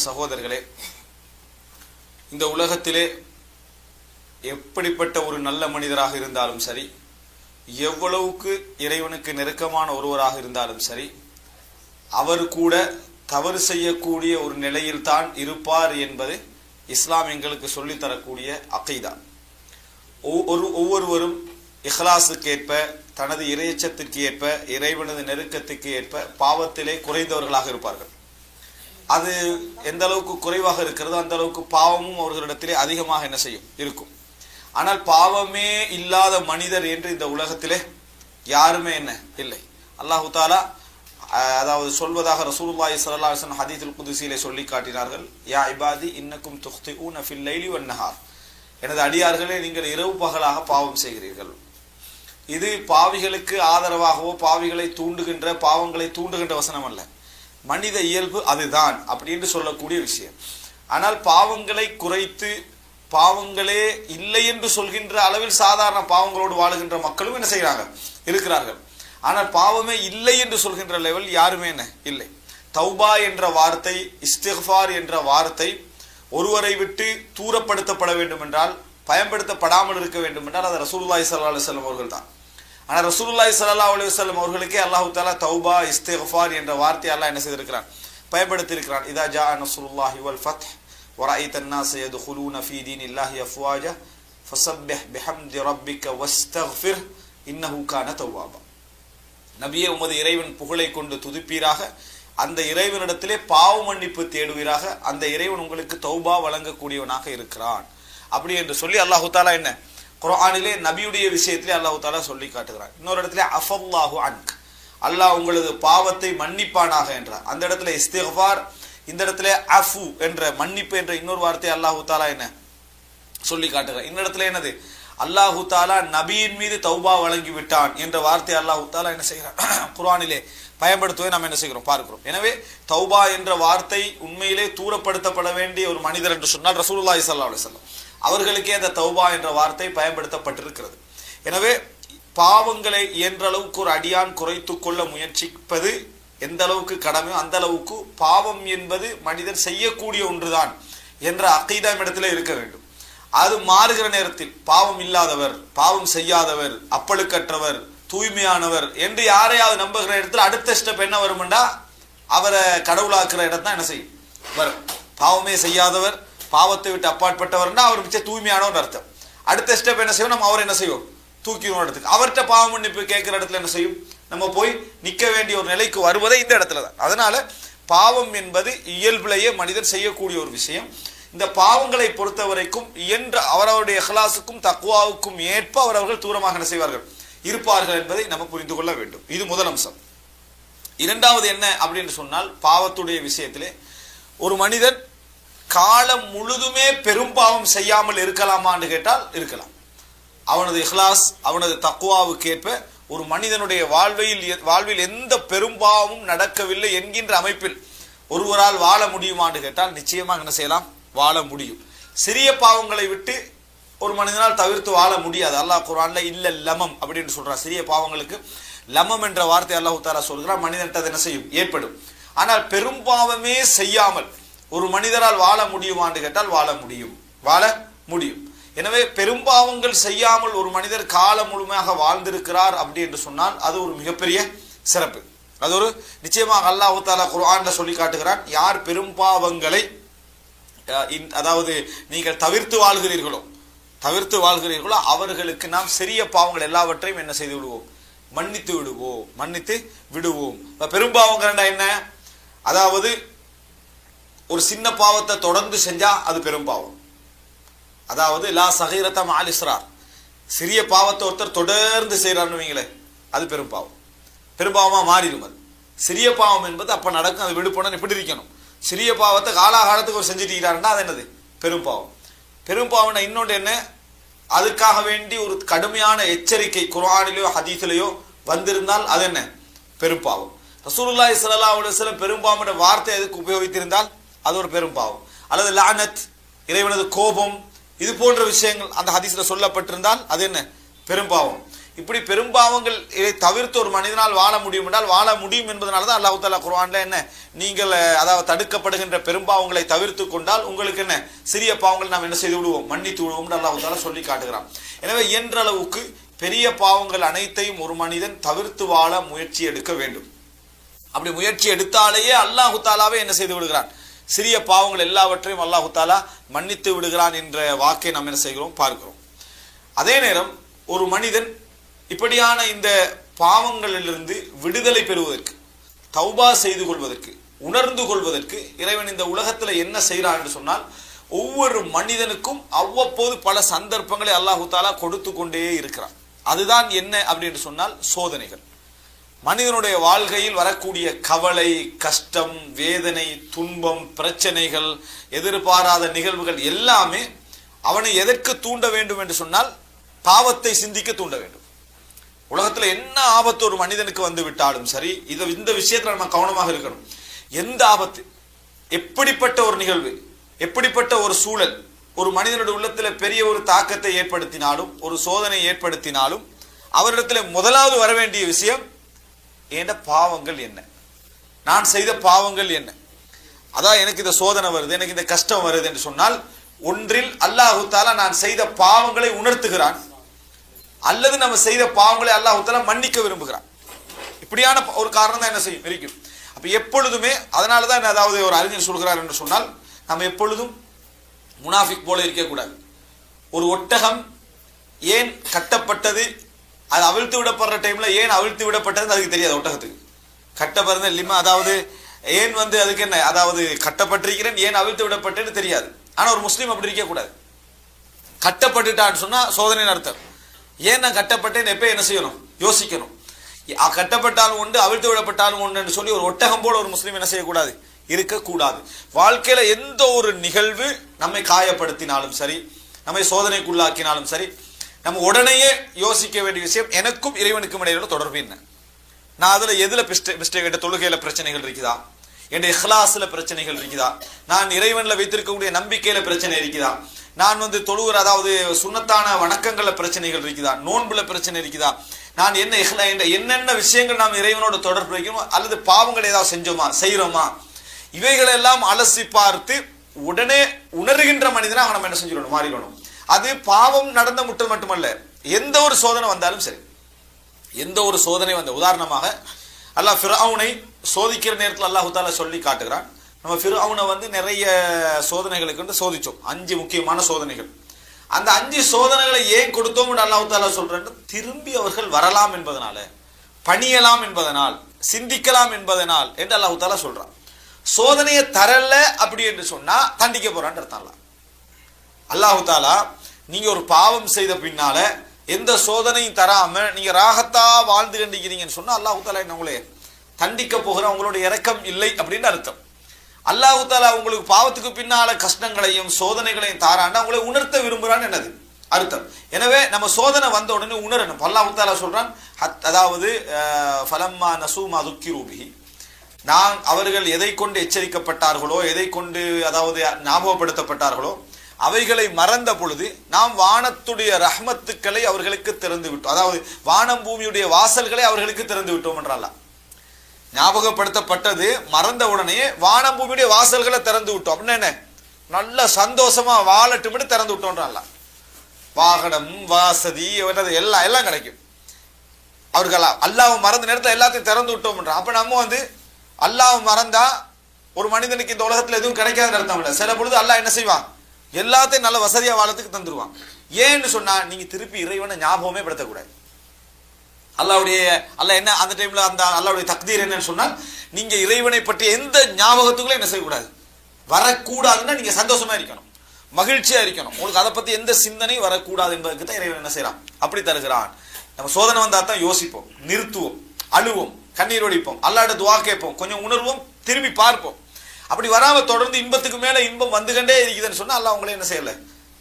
சகோதரர்களே, இந்த உலகத்திலே எப்படிப்பட்ட ஒரு நல்ல மனிதராக இருந்தாலும் சரி, எவ்வளவுக்கு இறைவனுக்கு நெருக்கமான ஒருவராக இருந்தாலும் சரி, அவர் கூட தவறு செய்யக்கூடிய ஒரு நிலையில் தான் இருப்பார் என்பது இஸ்லாம் எங்களுக்கு சொல்லித்தரக்கூடிய அகைதா. ஒவ்வொருவரும் இஹ்லாஸுக்கு ஏற்ப, தனது இறையச்சத்திற்கு ஏற்ப, இறைவனது நெருக்கத்துக்கு ஏற்ப பாவத்திலே குறைந்தவர்களாக இருப்பார்கள். அது எந்த அளவுக்கு குறைவாக இருக்கிறதோ அந்த அளவுக்கு பாவமும் அவர்களிடத்திலே அதிகமாக என்ன செய்யும் இருக்கும். ஆனால் பாவமே இல்லாத மனிதர் என்று இந்த உலகத்திலே யாருமே என்ன இல்லை. அல்லாஹு தாலா அதாவது சொல்வதாக ரசூலுல்லாஹி ஸல்லல்லாஹு அலைஹி வஸல்லம் ஹதீஸுல் குதுஸிலே சொல்லி காட்டினார்கள், யா இபாதி இன்னக்கும் துக்திஊன ஃபில் லைலி வன் நஹார், எனது அடியார்களே நீங்கள் இரவு பகலாக பாவம் செய்கிறீர்கள். இது பாவிகளுக்கு ஆதரவாகவோ பாவிகளை தூண்டுகின்ற பாவங்களை தூண்டுகின்ற வசனம் அல்ல, மனித இயல்பு அதுதான் அப்படின்னு சொல்லக்கூடிய விஷயம். ஆனால் பாவங்களை குறைத்து பாவங்களே இல்லை என்று சொல்கின்ற அளவில் சாதாரண பாவங்களோடு வாழுகின்ற மக்களும் என்ன செய்கிறாங்க, இருக்கிறார்கள். ஆனால் பாவமே இல்லை என்று சொல்கின்ற லெவல் யாருமே என்ன இல்லை. தௌபா என்ற வார்த்தை, இஸ்திக்ஃபார் என்ற வார்த்தை ஒருவரை விட்டு தூரப்படுத்தப்பட வேண்டும் என்றால், பயன்படுத்தப்படாமல் இருக்க வேண்டும் என்றால் அது ரசூலுல்லாஹி ஸல்லல்லாஹு அலைஹி வஸல்லம் அவர்கள் தான். ஆனால் ரசூலுல்லாஹி ஸல்லல்லாஹு அலைஹி வஸல்லம் அவர்களுக்கே அல்லாஹு தஆலா தௌபா இஸ்திக்ஃபார் என்ற வார்த்தை அல்லாஹ் என்ன செய்திருக்கிறான், பயன்படுத்தி இருக்கிறான். இதா ஜா நஸ்ருல்லாஹி வல் ஃபத்ஹ் வரஐத الناس يدخلون في دين الله افواجا فسبح بحمد ربك واستغفر انه كان توابا. நபியே, உமது இறைவன் புகழை கொண்டு துதிப்பீராக, அந்த இறைவனிடத்திலே பாவ மன்னிப்பு தேடுவீராக, அந்த இறைவன் உங்களுக்கு தௌபா வழங்கக்கூடியவனாக இருக்கிறான் அப்படி என்று சொல்லி அல்லாஹு தாலா என்ன குர்ஆனிலே நபியுடைய விஷயத்திலே அல்லாஹு தாலா சொல்லி காட்டுகிறான். இன்னொரு இடத்துல அஃபல்லாஹு அன்க், அல்லாஹ் உங்களது பாவத்தை மன்னிப்பானாக என்றார். அந்த இடத்துல இஸ்திக்ஃபார், இந்த இடத்துல அஃபு என்ற மன்னிப்பு என்ற இன்னொரு வார்த்தை அல்லாஹு தாலா என்ன சொல்லி காட்டுகிறார். இந்த இடத்துல என்னது, அல்லாஹு தாலா நபியின் மீது தௌபா வழங்கி விட்டான் என்ற வார்த்தை அல்லாஹு தாலா என்ன செய்கிறான், குர்ஆனிலே பயன்படுத்துவதை நாம் என்ன செய்கிறோம், பார்க்கிறோம். எனவே தௌபா என்ற வார்த்தை உண்மையிலே தூரப்படுத்தப்பட வேண்டிய ஒரு மனிதர் என்று சொன்னால் ரசூலுல்லாஹி ஸல்லல்லாஹு அலைஹி வஸல்லம் அவர்களுக்கே அந்த தௌபா என்ற வார்த்தை பயன்படுத்தப்பட்டிருக்கிறது. எனவே பாவங்களை இயன்ற அளவுக்கு ஒரு அடியான் குறைத்து கொள்ள முயற்சிப்பது எந்த அளவுக்கு கடமையோ அந்த அளவுக்கு பாவம் என்பது மனிதர் செய்யக்கூடிய ஒன்றுதான் என்ற அகீதா இடத்துல இருக்க வேண்டும். அது மாறுகிற நேரத்தில் பாவம் இல்லாதவர், பாவம் செய்யாதவர், அப்பழுக்கற்றவர், தூய்மையானவர் என்று யாரையாவது நம்புகிற இடத்துல அடுத்த ஸ்டெப் என்ன வரும்டா, அவரை கடவுளாக்குற இடம் தான் என்ன செய்யும் வரும். பாவமே செய்யாதவர், பாவத்தை விட்டு அப்பாற்பட்டவர்னா அவர் மிச்ச தூய்மையானவர் அர்த்தம். அடுத்த ஸ்டெப் என்ன செய்வோம், நம்ம அவரை என்ன செய்வோம், தூக்கிடும் இடத்துக்கு. அவர்கிட்ட பாவ மன்னிப்பு கேட்கிற இடத்துல என்ன செய்யும், நம்ம போய் நிற்க வேண்டிய ஒரு நிலைக்கு வருவதே இந்த இடத்துல தான். அதனால பாவம் என்பது இயல்பிலேயே மனிதர் செய்யக்கூடிய ஒரு விஷயம். இந்த பாவங்களை பொறுத்த வரைக்கும் இயன்ற அவரவருடைய இஹ்லாஸுக்கும் தக்வாவுக்கும் ஏற்ப அவர்கள் தூரமாக என்ன செய்வார்கள், இருப்பார்கள் என்பதை நம்ம புரிந்து கொள்ள வேண்டும். இது முதல் அம்சம். இரண்டாவது என்ன அப்படின்னு சொன்னால், பாவத்துடைய விஷயத்திலே ஒரு மனிதன் காலம் முழுதுமே பெரும் பாவம் செய்யாமல் இருக்கலாமான்னு கேட்டால் இருக்கலாம். அவனது இஹ்லாஸ், அவனது தக்வாவுக்கு ஏற்ப ஒரு மனிதனுடைய வாழ்வில் எந்த பெரும்பாவமும் நடக்கவில்லை என்கின்ற அமைப்பில் ஒருவரால் வாழ முடியுமான்னு கேட்டால் நிச்சயமாக என்ன செய்யலாம், வாழ முடியும். சிறிய பாவங்களை விட்டு ஒரு மனிதனால் தவிர்த்து வாழ முடியாது. அல்லாஹ் குர்ஆன்ல இல்ல லமம் அப்படின்னு சொல்றான். சிறிய பாவங்களுக்கு லமம் என்ற வார்த்தை அல்லாஹ் தஆலா சொல்கிறான், மனிதன்ட்ட என்ன செய்யும், ஏற்படும். ஆனால் பெரும்பாவமே செய்யாமல் ஒரு மனிதரால் வாழ முடியுமான்னு கேட்டால் வாழ முடியும். எனவே பெரும்பாவங்கள் செய்யாமல் ஒரு மனிதர் காலம் முழுமையாக வாழ்ந்திருக்கிறார் அப்படி என்று சொன்னால் அது ஒரு மிகப்பெரிய சிறப்பு. அது ஒரு நிச்சயமாக அல்லாஹ் தஆலா குர்ஆன்ல சொல்லி காட்டுகிறான், யார் பெரும்பாவங்களை அதாவது நீங்கள் தவிர்த்து வாழ்கிறீர்களோ அவர்களுக்கு நாம் சிறிய பாவங்கள் எல்லாவற்றையும் என்ன செய்து விடுவோம், மன்னித்து விடுவோம். பெரும்பாவங்கள் என்ன, அதாவது ஒரு சின்ன பாவத்தை தொடர்ந்து செஞ்சா அது பெரும்பாவம். அதாவது லா சகீரத மஅல் இஸ்ரார், சிறிய பாவத்தை ஒருத்தர் தொடர்ந்து செய்யறாருன்னு வைங்களேன், அது பெரும்பாவமா மாறிடும். அது சிறிய பாவம் என்பது அப்ப நடக்கும், அது விடுபட எப்படி இருக்கணும். சிறிய பாவத்தை காலாகாலத்துக்கு ஒரு செஞ்சுட்டீங்கன்னா அது என்னது, பெரும்பாவம். இன்னொன்று என்ன, அதுக்காக வேண்டி ஒரு கடுமையான எச்சரிக்கை குர்ஆனிலேயோ ஹதீஸிலேயோ வந்திருந்தால் அது என்ன, பெரும்பாவம். ரசூலுல்லாஹி ஸல்லல்லாஹு அலைஹி வஸல்லம் பெரும்பாவம் என்ற வார்த்தை எதுக்கு உபயோகித்திருந்தால் அது ஒரு பெரும்பாவம். அல்லது லானத், இறைவனது கோபம், இது போன்ற விஷயங்கள் அந்த ஹதீஸ்ல சொல்லப்பட்டிருந்தால் அது என்ன, பெரும்பாவம். இப்படி பெரும்பாவங்கள் இதை தவிர்த்து ஒரு மனிதனால் வாழ முடியும் என்றால் வாழ முடியும் என்பதனால தான் அல்லாஹ் தஆலா குர்ஆன்ல என்ன, நீங்கள் அதாவது தடுக்கப்படுகின்ற பெரும்பாவங்களை தவிர்த்து கொண்டால் உங்களுக்கு என்ன சிறிய பாவங்கள் நாம் என்ன செய்து விடுவோம், மன்னித்து விடுவோம் என்று அல்லாஹ் தஆலா சொல்லி காட்டுகிறான். எனவே இயன்ற அளவுக்கு பெரிய பாவங்கள் அனைத்தையும் ஒரு மனிதன் தவிர்த்து வாழ முயற்சி எடுக்க வேண்டும். அப்படி முயற்சி எடுத்தாலேயே அல்லாஹ் தஆலாவே என்ன செய்து விடுகிறான், சிறிய பாவங்கள் எல்லாவற்றையும் அல்லாஹ் தஆலா மன்னித்து விடுகிறான் என்ற வாக்கை நாம் என்ன செய்கிறோம் பார்க்கிறோம். அதே நேரம் ஒரு மனிதன் இப்படியான இந்த பாவங்களிலிருந்து விடுதலை பெறுவதற்கு, தௌபா செய்து கொள்வதற்கு, உணர்ந்து கொள்வதற்கு இறைவன் இந்த உலகத்துல என்ன செய்கிறான் என்று சொன்னால், ஒவ்வொரு மனிதனுக்கும் அவ்வப்போது பல சந்தர்ப்பங்களை அல்லாஹு தஆலா கொடுத்து கொண்டே இருக்கிறான். அதுதான் என்ன அப்படின்னு சொன்னால் சோதனைகள். மனிதனுடைய வாழ்க்கையில் வரக்கூடிய கவலை, கஷ்டம், வேதனை, துன்பம், பிரச்சனைகள், எதிர்பாராத நிகழ்வுகள் எல்லாமே அவனை எதற்கு தூண்ட வேண்டும் என்று சொன்னால் பாவத்தை சிந்திக்க தூண்ட வேண்டும். உலகத்துல என்ன ஆபத்து ஒரு மனிதனுக்கு வந்து விட்டாலும் சரி, இந்த விஷயத்துல நம்ம கவனமாக இருக்கணும். எந்த ஆபத்து, எப்படிப்பட்ட ஒரு நிகழ்வு, எப்படிப்பட்ட ஒரு சூழல் ஒரு மனிதனுடைய உள்ளத்துல பெரிய ஒரு தாக்கத்தை ஏற்படுத்தினாலும், ஒரு சோதனை ஏற்படுத்தினாலும், அவரிடத்துல முதலாவது வர வேண்டிய விஷயம், என்ற பாவங்கள் என்ன, நான் செய்த பாவங்கள் என்ன. அதான் எனக்கு இந்த சோதனை வருது, எனக்கு இந்த கஷ்டம் வருது என்று சொன்னால், ஒன்றில் அல்லாஹு தஆலா நான் செய்த பாவங்களை உணர்த்துகிறான், அல்லது நம்ம செய்த பாவங்களை அல்லாஹ் தஆலா மன்னிக்க விரும்புகிறான். இப்படியான ஒரு காரணம் தான் என்ன செய்யும் இருக்கும். அப்ப எப்பொழுதுமே அதனாலதான் அதாவது ஒரு அறிஞர் சொல்கிறார் என்று சொன்னால், நம்ம எப்பொழுதும் முனாஃபிக் போல இருக்கக்கூடாது. ஒரு ஒட்டகம் ஏன் கட்டப்பட்டது, அது அவிழ்த்து விடப்படுற டைம்ல ஏன் அவிழ்த்து விடப்பட்டது அதுக்கு தெரியாது. ஒட்டகத்துக்கு கட்டப்படுறது இல்லைமா, அதாவது ஏன் அதுக்கு என்ன, அதாவது கட்டப்பட்டிருக்கிறேன் ஏன் அவிழ்த்து விடப்பட்டேன்னு தெரியாது. ஆனா ஒரு முஸ்லீம் அப்படி இருக்கக்கூடாது. கட்டப்பட்டுட்டான்னு சொன்னா சோதனை அர்த்தம். ஏன் நான் கட்டப்பட்டேன் எப்ப என்ன செய்யணும், யோசிக்கணும். கட்டப்பட்டாலும் உண்டு, அவிழ்த்து விடப்பட்டாலும் உண்டு சொல்லி ஒரு ஒட்டகம் போல ஒரு முஸ்லீம் என்ன செய்யக்கூடாது, இருக்கக்கூடாது. வாழ்க்கையில எந்த ஒரு நிகழ்வு நம்மை காயப்படுத்தினாலும் சரி, நம்மை சோதனைக்குள்ளாக்கினாலும் சரி, நம்ம உடனேயே யோசிக்க வேண்டிய விஷயம், எனக்கும் இறைவனுக்கும் இடையில தொடர்பு என்ன, நான் அதுல எதுல மிஸ்டேக், தொழுகையில பிரச்சனைகள் இருக்குதா, என் இஹ்லாஸ்ல பிரச்சனைகள் இருக்குதா, நான் இறைவன்ல வைத்திருக்கக்கூடிய நம்பிக்கையில பிரச்சனை இருக்குதா, நான் தொழுகிற அதாவது சுன்னத்தான வணக்கங்கள்ல பிரச்சனைகள் இருக்குதா, நோன்புல பிரச்சனை இருக்குதா, நான் என்னென்ன விஷயங்கள் நாம் இறைவனோட தொடர்பு வைக்கணும், அல்லது பாவங்கள் ஏதாவது செஞ்சோமா செய்யறோமா, இவைகளெல்லாம் அலசி பார்த்து உடனே உணர்கின்ற மனிதனாக நம்ம என்ன செஞ்சிடணும், மாறிடணும். அது பாவம் நடந்த முட்டல் மட்டுமல்ல, எந்த ஒரு சோதனை வந்தாலும் சரி, எந்த ஒரு சோதனை வந்த, உதாரணமாக அல்லாஹ் ஃபிர்அவுனை சோதிக்கிற நேரத்தில் அல்லாஹ் தஆலா சொல்லி காட்டுகிறான். நம்ம ஃபிர்அவுனை நிறைய சோதனைகளுக்கு சோதிச்சோம், 5 முக்கியமான சோதனைகள். அந்த 5 சோதனைகளை ஏன் கொடுத்தோம் என்று அல்லாஹ் தஆலா சொல்றேன், திரும்பி அவர்கள் வரலாம் என்பதனால, பணியலாம் என்பதனால், சிந்திக்கலாம் என்பதனால் என்று அல்லாஹ் தஆலா சொல்றான். சோதனையை தரல அப்படி என்று சொன்னா தண்டிக்க போறான்னு அர்த்தம். அல்லாஹ் தஆலா நீங்க ஒரு பாவம் செய்த பின்னால எந்த சோதனையும் தராம நீங்க ராகத்தா வாழ்ந்து கண்டிக்கிறீங்கன்னு சொன்னா அல்லாஹ் தஆலா என்ன உங்களே தண்டிக்க போகிற, உங்களுடைய இரக்கம் இல்லை அப்படின்னு அர்த்தம். அல்லாஹ் தஆலா உங்களுக்கு பாவத்துக்கு பின்னால கஷ்டங்களையும் சோதனைகளையும் தாராண்டா உங்களை உணர்த்த விரும்புறான்னு என்னது அர்த்தம். எனவே நம்ம சோதனை வந்த உடனே உணரணும். அல்லாஹ் தஆலா சொல்றான், அதாவது ஃபலம்மா நஸூமா துக்கிரு பிஹி, நான் அவர்கள் எதை கொண்டு எச்சரிக்கப்பட்டார்களோ, எதை கொண்டு அதாவது ஞாபகப்படுத்தப்பட்டார்களோ அவைகளை மறந்த பொழுது நாம் வானத்துடைய ரஹ்மத்துக்களை அவர்களுக்கு திறந்து விட்டோம். அதாவது வானம் பூமியுடைய வாசல்களை அவர்களுக்கு திறந்து விட்டோம் என்றால், ஞாபகப்படுத்தப்பட்டது மறந்த உடனே வானம் பூமியுடைய வாசல்களை திறந்து விட்டோம் அப்படின்னா என்ன, நல்ல சந்தோஷமா வாழட்டும் திறந்து விட்டோம்ன்றால, வாகனம் வாசதி எல்லாம் கிடைக்கும். அவர்கள் அல்லாஹ் மறந்த நேரத்தில் எல்லாத்தையும் திறந்து விட்டோம். அப்ப நம்ம அல்லாஹ் மறந்தா ஒரு மனிதனுக்கு இந்த உலகத்துல எதுவும் கிடைக்காதுன்னு அர்த்தம் இல்லை. சில பொழுது அல்லாஹ் என்ன செய்வான், எல்லாத்தையும் நல்ல வசதியா வாழத்துக்கு தந்துருவான். ஏன்னு சொன்னா நீங்க திருப்பி இறைவனை ஞாபகமே படுத்தக்கூடாது. அல்லாஹ் என்ன அந்த டைம்ல அந்த அல்லாஹ்வுடைய தக்தீர் என்னன்னு சொன்னால், நீங்க இறைவனை பற்றி எந்த ஞாபகத்துக்குள்ள என்ன செய்யக்கூடாது, வரக்கூடாதுன்னா நீங்க சந்தோஷமா இருக்கணும், மகிழ்ச்சியா இருக்கணும். உங்களுக்கு அதை பத்தி எந்த சிந்தனையும் வரக்கூடாது என்பதற்கு தான் இறைவன் என்ன செய்யறான், அப்படி தருகிறான். நம்ம சோதனை வந்தா தான் யோசிப்போம், நிறுத்துவோம், அழுவோம், கண்ணீர் ஒடிப்போம், அல்லாஹ்ட்ட துஆ கேட்போம், கொஞ்சம் உணர்வோம், திரும்பி பார்ப்போம். அப்படி வராம தொடர்ந்து இன்பத்துக்கு மேல இன்பம் வந்துகண்டே இருக்குதுன்னு சொன்னா அல்லாஹ் உங்களை என்ன செய்யல,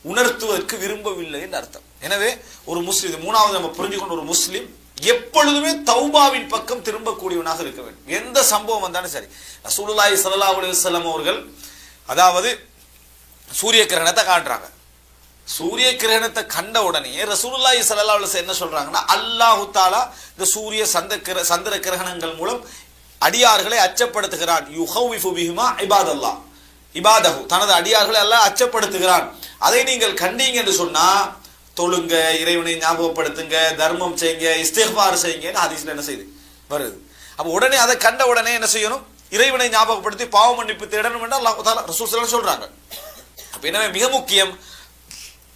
உணர்த்துவதற்கு விரும்பவில்லை என்று அர்த்தம். எனவே ஒரு முஸ்லிம், மூணாவது நம்ம புரிஞ்சுக்கொண்ட ஒரு முஸ்லிம் எப்பொழுதுமே தௌபாவின் பக்கம் திரும்பக்கூடியவனாக இருக்க வேண்டும். எந்த சம்பவம் வந்தாலும் சரி. ரசூலுல்லாஹி ஸல்லல்லாஹு அலைஹி வஸல்லம் அவர்கள் அதாவது சூரிய கிரகணத்தை காட்டுறாங்க. சூரிய கிரகணத்தை கண்ட உடனே ரசூலுல்லாஹி ஸல்லல்லாஹு அலைஹி வஸல்லம் என்ன சொல்றாங்கன்னா, அல்லாஹு தஆலா இந்த சூரிய சந்திர கிரகணங்கள் மூலம் அடியார்களை அச்சப்படுத்துகிறான். யுஹவ்விஃபு பிஹிமா இபாதல்லாஹ், இபாதஹு, தனது அடியார்களை அல்லாஹ் அச்சப்படுத்துகிறான். அதை நீங்கள் கண்டீங்க என்று சொன்னா தொழுங்க, இறைவனை ஞாபகப்படுத்துங்க, தர்மம் செய்யுங்க, இஸ்திக்பார் செய்யுங்க ஹதீஸ்ல என்ன செய்யுது வருது. அப்ப உடனே அதை கண்ட உடனே என்ன செய்யணும், இறைவனை ஞாபகப்படுத்தி பாவ மன்னிப்பு தேடணும் என்று அல்லாஹ் தஆலா ரசூல் ஸல்லல்லாஹு அலைஹி வஸல்லம் சொல்றாங்க. அப்ப எனவே மிக முக்கியம்,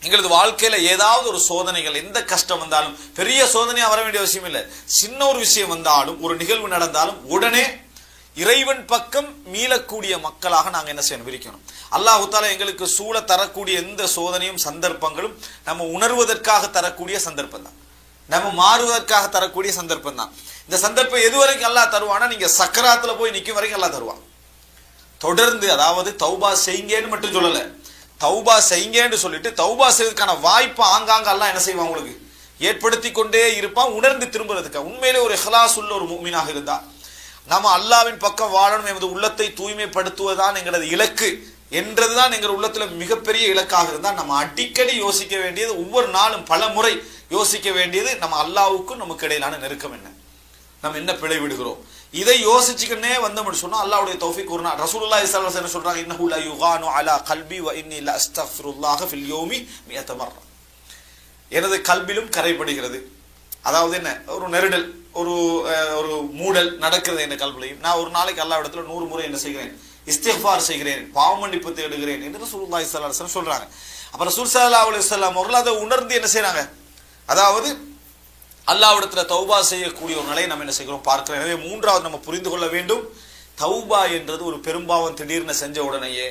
எங்களது வாழ்க்கையில ஏதாவது ஒரு சோதனைகள், எந்த கஷ்டம் வந்தாலும், பெரிய சோதனையா வர வேண்டிய அவசியம் இல்லை, சின்ன ஒரு விஷயம் வந்தாலும், ஒரு நிகழ்வு நடந்தாலும் உடனே இறைவன் பக்கம் மீளக்கூடிய மக்களாக நாங்க என்ன செய்யணும், விரிக்கணும். அல்லாஹ் தஆலா எங்களுக்கு சூழ தரக்கூடிய எந்த சோதனையும் சந்தர்ப்பங்களும் நம்ம உணர்வதற்காக தரக்கூடிய சந்தர்ப்பம் தான், நம்ம மாறுவதற்காக தரக்கூடிய சந்தர்ப்பம் தான். இந்த சந்தர்ப்பம் எது வரைக்கும் அல்லாஹ் தருவானா, நீங்க சக்கராத்துல போய் நிற்கும் வரைக்கும் அல்லாஹ் தருவான். தொடர்ந்து, அதாவது தௌபா செய்யுங்கன்னு மட்டும் சொல்லல, தௌபா செய்யுங்கன்னு சொல்லிட்டு தௌபா செய்வதற்கான வாய்ப்பு ஆங்காங்க அல்லாஹ் என்ன செய்வான், உங்களுக்கு ஏற்படுத்தி கொண்டே இருப்பான். உணர்ந்து திரும்புறதுக்கு உண்மையிலே ஒரு இஹ்லாஸ் உள்ள ஒரு முஃமினாக இருந்தா, நம்ம அல்லாஹ்வின் பக்கம் வாழணும், எமது உள்ளத்தை தூய்மைப்படுத்துவதுதான் எங்களது இலக்கு என்றதுதான் எங்கள் உள்ளத்துல மிகப்பெரிய இலக்காக இருந்தால், நம்ம அடிக்கடி யோசிக்க வேண்டியது, ஒவ்வொரு நாளும் பல முறை யோசிக்க வேண்டியது, நம்ம அல்லாஹ்வுக்கும் நமக்கு இடையிலான நெருக்கம் என்ன, நம்ம என்ன பிழை விடுகிறோம். இதை யோசிச்சுக்கிட்டே வந்தோம்னு சொன்னா அல்லாஹ்வுடைய தௌஃபீக் ஒரு நாள். ரசூலுல்லாஹி ஸல்லல்லாஹு அலைஹி வஸல்லம் சொல்றாங்க, இன்னஹு லா யுகானு அலா கல்பி வ இன்னி லா அஸ்தக்ஃபிருல்லாஹ ஃபில் யௌமி 100 மர்ரா. எனது கல்பிலும் கரைப்படுகிறது, அதாவது என்ன, ஒரு நெருடல், ஒரு ஒரு மூடல் நடக்கிறது என் கல்விலையும். நான் ஒரு நாளைக்கு அல்லாஹ் இடத்துல 100 முறை என்ன செய்கிறேன், இஸ்திக்பார் செய்கிறேன், பாவ மன்னிப்பு தேடுகிறேன் என்று ரசூலுல்லாஹி ஸல்லல்லாஹு அலைஹி வஸல்லம் சொல்றாங்க. அப்ப ரசூல் ஸல்லல்லாஹு அலைஹி வஸல்லம் அவர்கள் அதை உணர்ந்து என்ன செய்றாங்க, அதாவது அல்லாஹ்விடத்துல தௌபா செய்யக்கூடிய ஒரு நிலையை நம்ம என்ன செய்கிறோம் பார்க்கிறோம். எனவே மூன்றாவது நம்ம புரிந்து கொள்ள வேண்டும், தௌபா என்றது ஒரு பெரும்பாவம் திடீர்னு செஞ்ச உடனேயே,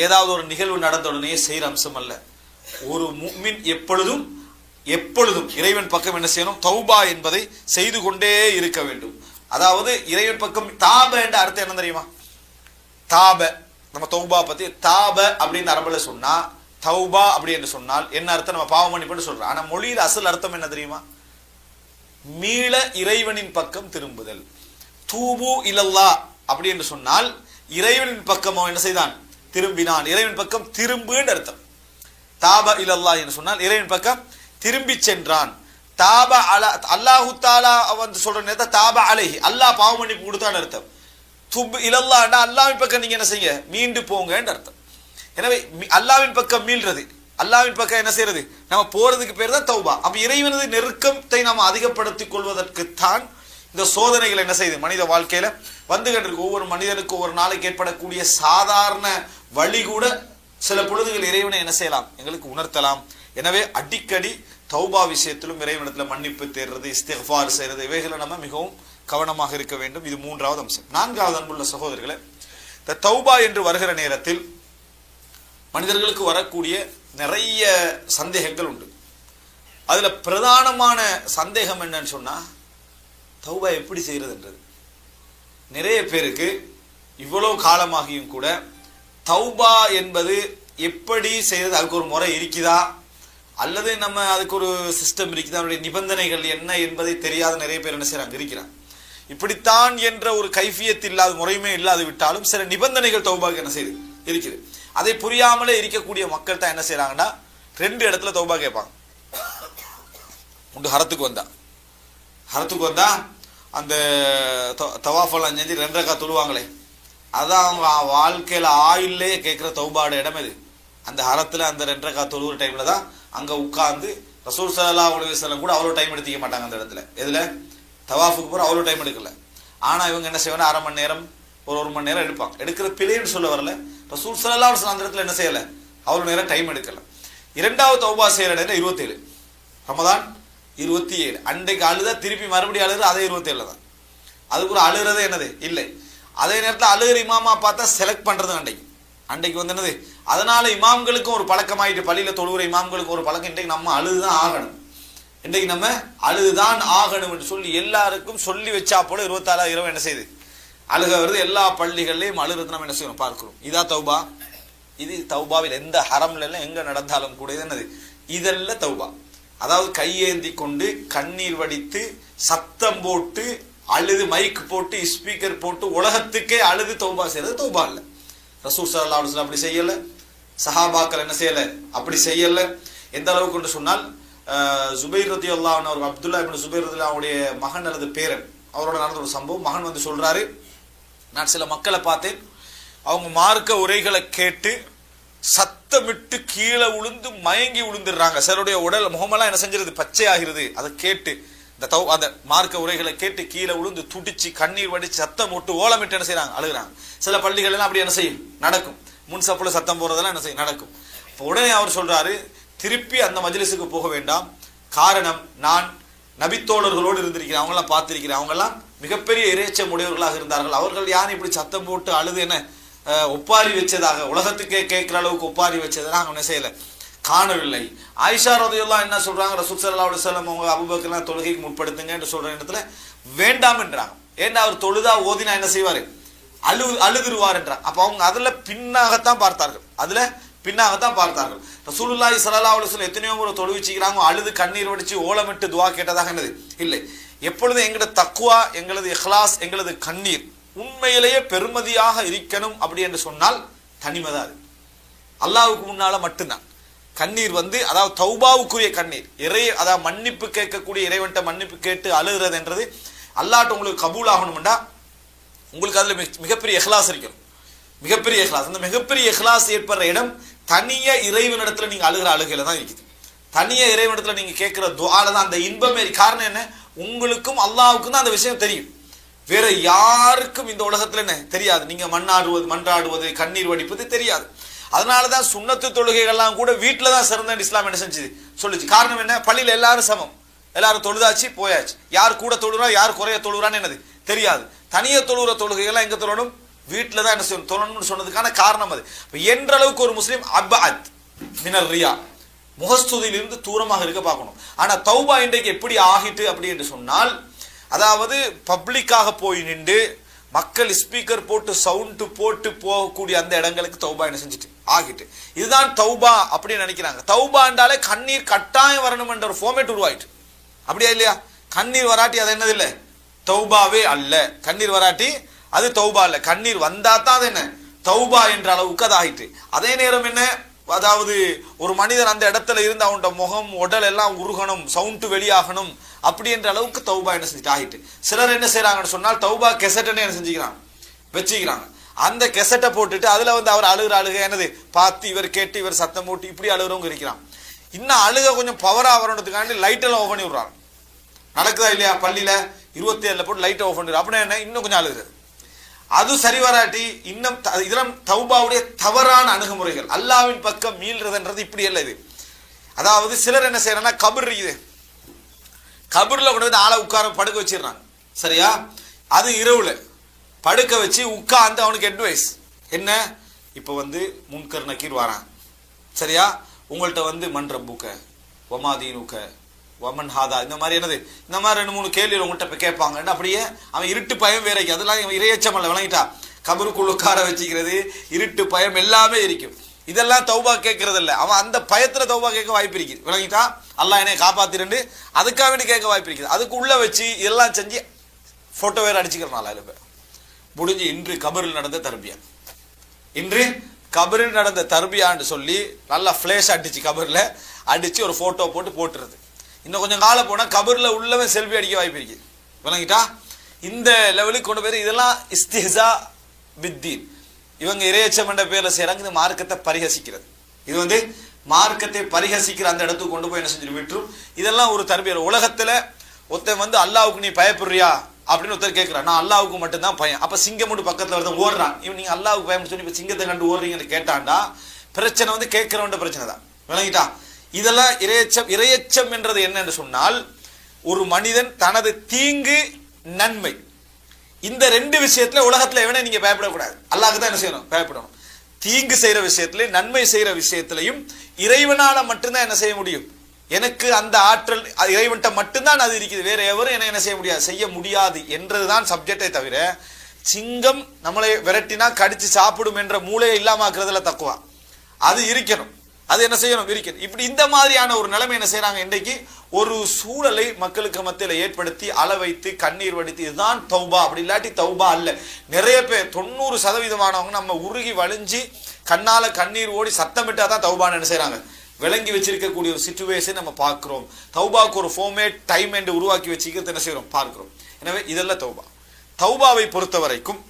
ஏதாவது ஒரு நிகழ்வு நடந்த உடனேயே செய்யற அம்சம் அல்ல. ஒரு முஃமின் எப்பொழுதும் இறைவன் பக்கம் என்ன செய்யணும், தௌபா என்பதை செய்து கொண்டே இருக்க வேண்டும். அதாவது இறைவன் பக்கம் தாப என்ற அர்த்தம் என்ன தெரியுமா, தாப, நம்ம தௌபா பத்தி தாப அப்படின்னு அரபுல சொன்னா, தௌபா அப்படி என்று சொன்னால் என்ன அர்த்தம், நம்ம பாவ மன்னிப்புன்னு சொல்றோம். ஆனா மொழியில் அசல் அர்த்தம் என்ன தெரியுமா, மீள இறைவனின் பக்கம் திரும்புதல். தூபு இலல்லா அப்படி என்று சொன்னால் இறைவனின் பக்கம் என்ன செய்தான், திரும்பினான், இறைவன் பக்கம் திரும்புன்னு அர்த்தம். தாப இலல்லா என்று சொன்னால் இறைவன் பக்கம் திரும்பி சென்றான். தாப அல்லாஹு தஆலா வந்து சொல்ற நேரத்தை தாப அலைஹி, அல்லாஹ் பாவ மன்னிப்பு கொடுத்தான்னு அர்த்தம். துப் இலல்லாஹ்னா அல்லாஹ்வின் பக்கம் நீங்க என்ன செய்யுங்க, மீண்டு போங்கன்னு அர்த்தம். எனவே அல்லாஹ்வின் பக்கம் மீள்றது, அல்லாஹ்வின் பக்கம் என்ன செய்யறது, நம்ம போறதுக்கு பேர் தான் தௌபா. அப்ப இறைவனது நெருக்கத்தை நாம் அதிகப்படுத்திக் கொள்வதற்குத்தான் இந்த சோதனைகள் என்ன செய்யுது மனித வாழ்க்கையில வந்து கண்டிருக்கு. ஒவ்வொரு மனிதனுக்கு ஒவ்வொரு நாளைக்கு ஏற்படக்கூடிய சாதாரண வழி கூட சில பொழுதுகள் இறைவனை என்ன செய்யலாம், எங்களுக்கு உணர்த்தலாம். எனவே அடிக்கடி தௌபா விஷயத்திலும் இறைவனத்துல மன்னிப்பு தேடுறது, இஸ்திக்பார் செய்யறது, இவைகளை நம்ம மிகவும் கவனமாக இருக்க வேண்டும். இது மூன்றாவது அம்சம். நான்காவது அன்புள்ள சகோதரர்களே, இந்த தௌபா என்று வருகிற நேரத்தில் மனிதர்களுக்கு வரக்கூடிய நிறைய சந்தேகங்கள் உண்டு. அதுல பிரதானமான சந்தேகம் என்னன்னு சொன்னா, தௌபா எப்படி செய்யறதுன்றது. நிறைய பேருக்கு இவ்வளவு காலமாகியும் கூட தௌபா என்பது எப்படி செய்யறது, அதுக்கு ஒரு முறை இருக்குதா, அல்லது நம்ம அதுக்கு ஒரு சிஸ்டம் இருக்குது, அதனுடைய நிபந்தனைகள் என்ன என்பதை தெரியாத நிறைய பேர் என்ன செய்யறாங்க, இருக்கிறாங்க. இப்படித்தான் என்ற ஒரு கைஃபியத் இல்லாத, முறையுமே இல்லாது விட்டாலும் சில நிபந்தனைகள் தௌபாக்கு என்ன செய்யுது இருக்குது. அதை புரியாமலே இருக்கக்கூடிய மக்கள் தான் என்ன செய்யறாங்கன்னா, 2 இடத்துல தௌபா கேட்பாங்க. உண்டு ஹரத்துக்கு வந்தா அந்த தவாஃபெல்லாம் செஞ்சு 2 ரக்காத் தொழுவாங்களே, அதான் அவங்க வாழ்க்கையில ஆயிலே கேட்கிற தௌபாட இடம் எது, அந்த ஹரத்துல அந்த 2 ரக்காத் தொழுகிற டைம்ல தான் அங்க உட்கார்ந்து. ரசூல் ஸல்லல்லாஹு அலைஹி வஸல்லம் கூட அவ்வளவு டைம் எடுத்துக்க மாட்டாங்க அந்த இடத்துல. எதுல, தவாஃபுக்கு போற அவ்வளவு டைம் எடுக்கல. ஆனா இவங்க என்ன செய்வாங்க, 1/2 மணி நேரம், ஒரு மணி நேரம் எடுப்பாங்க. எடுக்கிற பிழைன்னு சொல்ல வரல, ரசூல் ஸல்லல்லாஹு அலைஹி வஸல்லம் அந்த இடத்துல என்ன செய்யல, அவ்வளவு நேரம் டைம் எடுக்கல. 2வது தௌபா செய்யற நேரம் 27 ரமதான் 27. அன்றைக்கு அழுதா திருப்பி மறுபடியும் அழுது அதே 27 தான். அதுக்கு ஒரு அழுகிறதே என்னது இல்லை. அதே நேரத்தில் அழுகிற இமாமா பார்த்தா செலக்ட் பண்றது அன்றைக்கு வந்து என்னது. அதனால இமாம்களுக்கும் ஒரு பழக்கமாயிட்டு, பள்ளியில தொழுகிற இமாம்களுக்கும் ஒரு பழக்கம், இன்றைக்கு நம்ம அழுதுதான் ஆகணும், இன்றைக்கு நம்ம அழுதுதான் ஆகணும் என்று சொல்லி எல்லாருக்கும் சொல்லி வச்சா போல 24 இரவு என்ன செய்யுது அழுக வருது. எல்லா பள்ளிகள்லையும் அழுகிறது நம்ம என்ன செய்யணும் பார்க்கிறோம். இதா தௌபா. இது தௌபாவில் எந்த ஹரம்ல எல்லாம் எங்க நடந்தாலும் கூட இது என்னது, இதெல்லாம் தௌபா. அதாவது கையேந்தி கொண்டு கண்ணீர் வடித்து சத்தம் போட்டு அழுது, மைக் போட்டு ஸ்பீக்கர் போட்டு உலகத்துக்கே அழுது தௌபா செய்யறது தௌபா இல்ல. ரசூல் ஸல்லல்லாஹு அலைஹி வஸல்லம் அப்படி செய்யல, சஹாபாக்கள் என்ன செய்யல, அப்படி செய்யல. எந்த அளவுக்கு என்று சொன்னால் ஜுபைர் ரலியல்லாஹு அன்ஹு அவர் அப்துல்லா இப்னு ஜுபைர் ரலியல்லாஹு அவருடைய மகன் அல்லது பேரன், அவரோட நடந்த ஒரு சம்பவம். மகன் வந்து சொல்றாரு, நான் சில மக்களை பார்த்தேன், அவங்க மார்க்க உரைகளை கேட்டு சத்தமிட்டு கீழே விழுந்து மயங்கி விழுந்துடுறாங்க. சிலருடைய உடல் முகமெல்லாம் என்ன செஞ்சிருது, பச்சை ஆகிறது. அதை கேட்டு அந்த மார்க்க உரைகளை கேட்டு கீழே விழுந்து துடிச்சு கண்ணீர் வடிச்சு சத்தம் போட்டு ஓலமிட்டு என்ன செய்யறாங்க, அழுகுறாங்க. சில பள்ளிகள் எல்லாம் அப்படி என்ன செய்யும், நடக்கும். முன் சப்புல சத்தம் போறதெல்லாம் என்ன செய்யும், நடக்கும். உடனே அவர் சொல்றாரு, திருப்பி அந்த மஜ்லிஸுக்கு போக வேண்டாம். காரணம், நான் நபித்தோழர்களோடு இருந்திருக்கிறேன், அவங்களாம் பார்த்திருக்கிறேன். அவங்கெல்லாம் மிகப்பெரிய இறைச்சம் உடையவர்களாக இருந்தார்கள். அவர்கள் யாரும் இப்படி சத்தம் போட்டு அழுது என்ன ஒப்பாரி வச்சதாக, உலகத்துக்கே கேட்கிற அளவுக்கு ஒப்பாரி வச்சதெல்லாம் அவங்க என்ன செய்யல, காணவில்லை. ஆயிஷா ரலியல்லாஹு என்ன சொல்றாங்க, ரசூல் ஸல்லல்லாஹு அலைஹி வஸல்லம் அவங்க அபூபக்கர்லாம் தொழுகைக்கு முற்படுத்துங்க என்று சொல்ற இடத்துல வேண்டாம் என்றாங்க. ஏன்னா அவர் தொழுதா ஓதினா என்ன செய்வாரு, அழுதுருவார் என்றார். அப்ப அவங்க அதுல பின்னாகத்தான் பார்த்தார்கள், அதுல பின்னாகத்தான் பார்த்தார்கள். ரசூலுல்லாஹி ஸல்லல்லாஹு அலைஹி வஸல்லம் எத்தனையோ முறை தொழுவிச்சுக்கிறாங்க, அழுது கண்ணீர் வடிச்சு ஓலமிட்டு துவா கேட்டதாக என்னது இல்லை. எப்பொழுது எங்களது தக்குவா, எங்களது இஹ்லாஸ், எங்களது கண்ணீர் உண்மையிலேயே பெருமதியாக இருக்கணும் அப்படி என்று சொன்னால் தனிமதான். அல்லாஹ்வுக்கு முன்னால மட்டும்தான் கண்ணீர் வந்து, அதாவது தௌபாவுக்குரிய கண்ணீர், அதாவது மன்னிப்பு கேட்கக்கூடிய இறைவன்ட்ட மன்னிப்பு கேட்டு அழுகிறது என்றது அல்லாஹ்ட்ட உங்களுக்கு கபூல் ஆகணும்டா உங்களுக்கு அதுல மிகப்பெரிய இஹ்லாஸ் இருக்கணும், மிகப்பெரிய இஹ்லாஸ். அந்த மிகப்பெரிய இஹ்லாஸ் ஏற்படுற இடம் தனிய இறைவனிடத்துல நீங்க அழுகிற அழுகையில தான் இருக்குது. தனிய இறைவனிடத்துல நீங்க கேட்கிற துஆல தான் அந்த இன்பமே. காரணம் என்ன, உங்களுக்கும் அல்லாஹ்வுக்கும் தான் அந்த விஷயம் தெரியும், வேற யாருக்கும் இந்த உலகத்துல என்ன தெரியாது. நீங்க மன்றாடுவது கண்ணீர் வடிப்பது தெரியாது. அதனாலதான் சுன்னத்து தொழுகைகள்லாம் கூட வீட்டுல தான் சிறந்த இஸ்லாம் என்ன செஞ்சது சொல்லுச்சு. காரணம் என்ன, பள்ளியில எல்லாரும் சமம், எல்லாரும் தொழுதாச்சு போயாச்சு, யார் கூட தொழுறா யார் குறைய தொழுறான்னு என்னது தெரியாது. தனிய தொழுகிற தொழுகைகள்லாம் எங்க தொழணும், வீட்டுல தான் என்ன செய்யணும் தொழணும்னு சொன்னதுக்கான காரணம் அது. என்ற அளவுக்கு ஒரு முஸ்லீம் அபஅத் மினர் ரியா, முகஸ்துதியிலிருந்து தூரமாக இருக்க பார்க்கணும். ஆனா தௌபா இன்றைக்கு எப்படி ஆகிட்டு அப்படி என்று சொன்னால், அதாவது பப்ளிக்காக போய் நின்று மக்கள் ஸ்பீக்கர் போட்டு சவுண்ட் போட்டு போகக்கூடிய அந்த இடங்களுக்கு தௌபா என்ன செஞ்சுட்டு ஆகிட்டு, இதுதான் தௌபா அப்படின்னு நினைக்கிறாங்க. தௌபா என்றாலே கண்ணீர் கட்டாயம் வரணும் என்ற ஒரு ஃபார்மேட் உருவாயிட்டு, அப்படியா இல்லையா? கண்ணீர் வராட்டி அது என்னது இல்லை, தௌபாவே அல்ல. கண்ணீர் வராட்டி அது தௌபா இல்ல. கண்ணீர் வந்தா தான் அது என்ன தௌபா என்ற அளவுக்கு அது ஆகிட்டு. அதே நேரம் என்ன, அதாவது ஒரு மனிதன் அந்த இடத்துல இருந்து அவனோட முகம் உடல் எல்லாம் உருகணும், சவுண்ட் வெளியாகணும், அப்படி என்ற அளவுக்கு தௌபா என்ன செஞ்சுட்டு ஆகிட்டு. சிலர் என்ன செய்யறாங்கன்னு சொன்னால் தௌபா கெசட்டை என்ன செஞ்சுக்கிறாங்க, வச்சுக்கிறாங்க. அந்த கெசட்டை போட்டுட்டு அதுல வந்து அவர் அழுகிற அழுக என்னது பார்த்து இவர் கேட்டு இவர் சத்தம் போட்டு இப்படி அழுகிறவங்க இருக்கிறான். இன்னும் அழுக கொஞ்சம் பவரா வரணுன்றதுக்காண்டி லைட் எல்லாம் ஆஃப் பண்ணி விடுறாங்க. நடக்குதா இல்லையா, பள்ளியில 27 போட்டு லைட் ஆஃப் பண்ணிடுறாங்க. அப்படின்னா என்ன, இன்னும் கொஞ்சம் அழுகுறது. அது சரி வராட்டி இன்னும் இதெல்லாம் தௌபாவுடைய தவறான அணுகுமுறைகள். அல்லாஹ்வின் பக்கம் மீள்றதுன்றது இப்படி அல்ல இது. அதாவது சிலர் என்ன செய்யறாங்கன்னா, கபர் இருக்குது, கபர்ல கொண்டு வந்து ஆளை உட்கார படுக்க வச்சிடறாங்க, சரியா? அது இரவுல படுக்க வச்சு உட்கார்ந்து அவனுக்கு அட்வைஸ் என்ன, இப்ப வந்து முன்கர் நக்கீர் வரான், சரியா? உங்கள்கிட்ட வந்து மன் ரப்புக்க வமாதீனுக்க வமன் ஹாதா, இந்த மாதிரி என்னது, இந்த மாதிரி 2-3 கேள்வி உங்கள்கிட்ட கேட்பாங்க. அப்படியே அவன் இருட்டு பயம் வேற, அதெல்லாம் இறையச்சம் அல்ல, விளங்கிட்டா? கபருக்குள்ள உட்கார வச்சுக்கிறது, இருட்டு பயம் எல்லாமே இருக்கும். இதெல்லாம் தௌபா கேட்கறது இல்லை. அவன் அந்த பயத்துல தௌபா கேட்க வாய்ப்பு இருக்குது, விளங்கிட்டா? அல்லாஹ் என்னை காப்பாத்திரண்டு அதுக்காக வேண்டி கேட்க வாய்ப்பு இருக்குது. அதுக்கு உள்ள வச்சு எல்லாம் செஞ்சு போட்டோ வேற அடிச்சுக்கிறனால முடிஞ்சு இன்று கபரில் நடந்த தர்பியா, இன்று கபரில் நடந்த தர்பியான்னு சொல்லி நல்லா பிளேஷ் அடிச்சு கபர்ல அடிச்சு ஒரு போட்டோ போட்டு போட்டுறது. இன்னும் கொஞ்சம் காலம் போனா கபர்ல உள்ளவன் செல்ஃபி அடிக்க வாய்ப்பு இருக்கு, விளங்கிட்டா? இந்த லெவலுக்கு கொண்டு போய் இதெல்லாம் இஸ்திஹ்ஸா பித்தீன். இவங்க இறையச்சம் என்ற பேர்ல செய்யறாங்க, இந்த மார்க்கத்தை பரிகசிக்கிறது. இது வந்து மார்க்கத்தை பரிகசிக்கிற அந்த இடத்துக்கு கொண்டு போய் என்ன செஞ்சுட்டு விட்டுரும். இதெல்லாம் ஒரு தர்பியா. உலகத்துல ஒருத்தன் வந்து அல்லாஹ்வுக்கு நீ பயப்படுறியா அப்படின்னு ஒருத்தர் கேட்கிறான், நான் அல்லாஹ்வுக்கு மட்டும்தான் பயம். அப்ப சிங்கம் மட்டும் பக்கத்துல ஒருத்தன் ஓடுறான், இவன் நீங்க அல்லாஹ்வுக்கு பயம் சொல்லி இப்ப சிங்கத்தை கண்டு ஓடுறீங்கன்னு கேட்டான்டா, பிரச்சனை வந்து கேட்கிறவன் பிரச்சனை தான், விளங்கிட்டா? இதெல்லாம் இறையச்சம் என்றது என்னன்னு சொன்னால், ஒரு மனிதன் தனது தீங்கு நன்மை இந்த 2 விஷயத்துல உலகத்துல எவனே நீங்க பயப்படக்கூடாது. அல்லாஹ்க்கு தான் என்ன செய்யணும், பயப்படணும். தீங்கு செய்யற விஷயத்திலையும் நன்மை செய்யற விஷயத்திலையும் இறைவனால மட்டும்தான் என்ன செய்ய முடியும். எனக்கு அந்த ஆற்றல் இறைவன்ட்ட மட்டும்தான் அது இருக்குது, வேற எவரும் என்ன செய்ய முடியாது, செய்ய முடியாது என்றதுதான் சப்ஜெக்டை தவிர, சிங்கம் நம்மளை விரட்டினா கடிச்சு சாப்பிடும் என்ற மூளையை இல்லாமக்கிறதுல தக்குவா அது இருக்கணும். அது என்ன செய்யணும், இருக்கணும். இப்படி இந்த மாதிரியான ஒரு நிலைமை என்ன செய்யறாங்க, இன்றைக்கு ஒரு சூழலை மக்களுக்கு மத்தியில் ஏற்படுத்தி அள வைத்து கண்ணீர் வடித்து இதுதான் தௌபா, அப்படி இல்லாட்டி தௌபா அல்ல. நிறைய பேர் 90% நம்ம உருகி வழிஞ்சு கண்ணால கண்ணீர் ஓடி சத்தமிட்டா தான் தௌபான்னு என்ன செய்றாங்க விளங்கி வச்சிருக்கக்கூடிய ஒரு சிச்சுவேஷன் நம்ம பார்க்கிறோம். தௌபாக்கு ஒரு ஃபார்மேட் டைம் என்று உருவாக்கி வச்சுக்கிறது என்ன செய்யறோம் பார்க்கிறோம். எனவே இதெல்லாம் தௌபா. தௌபாவை பொறுத்த வரைக்கும்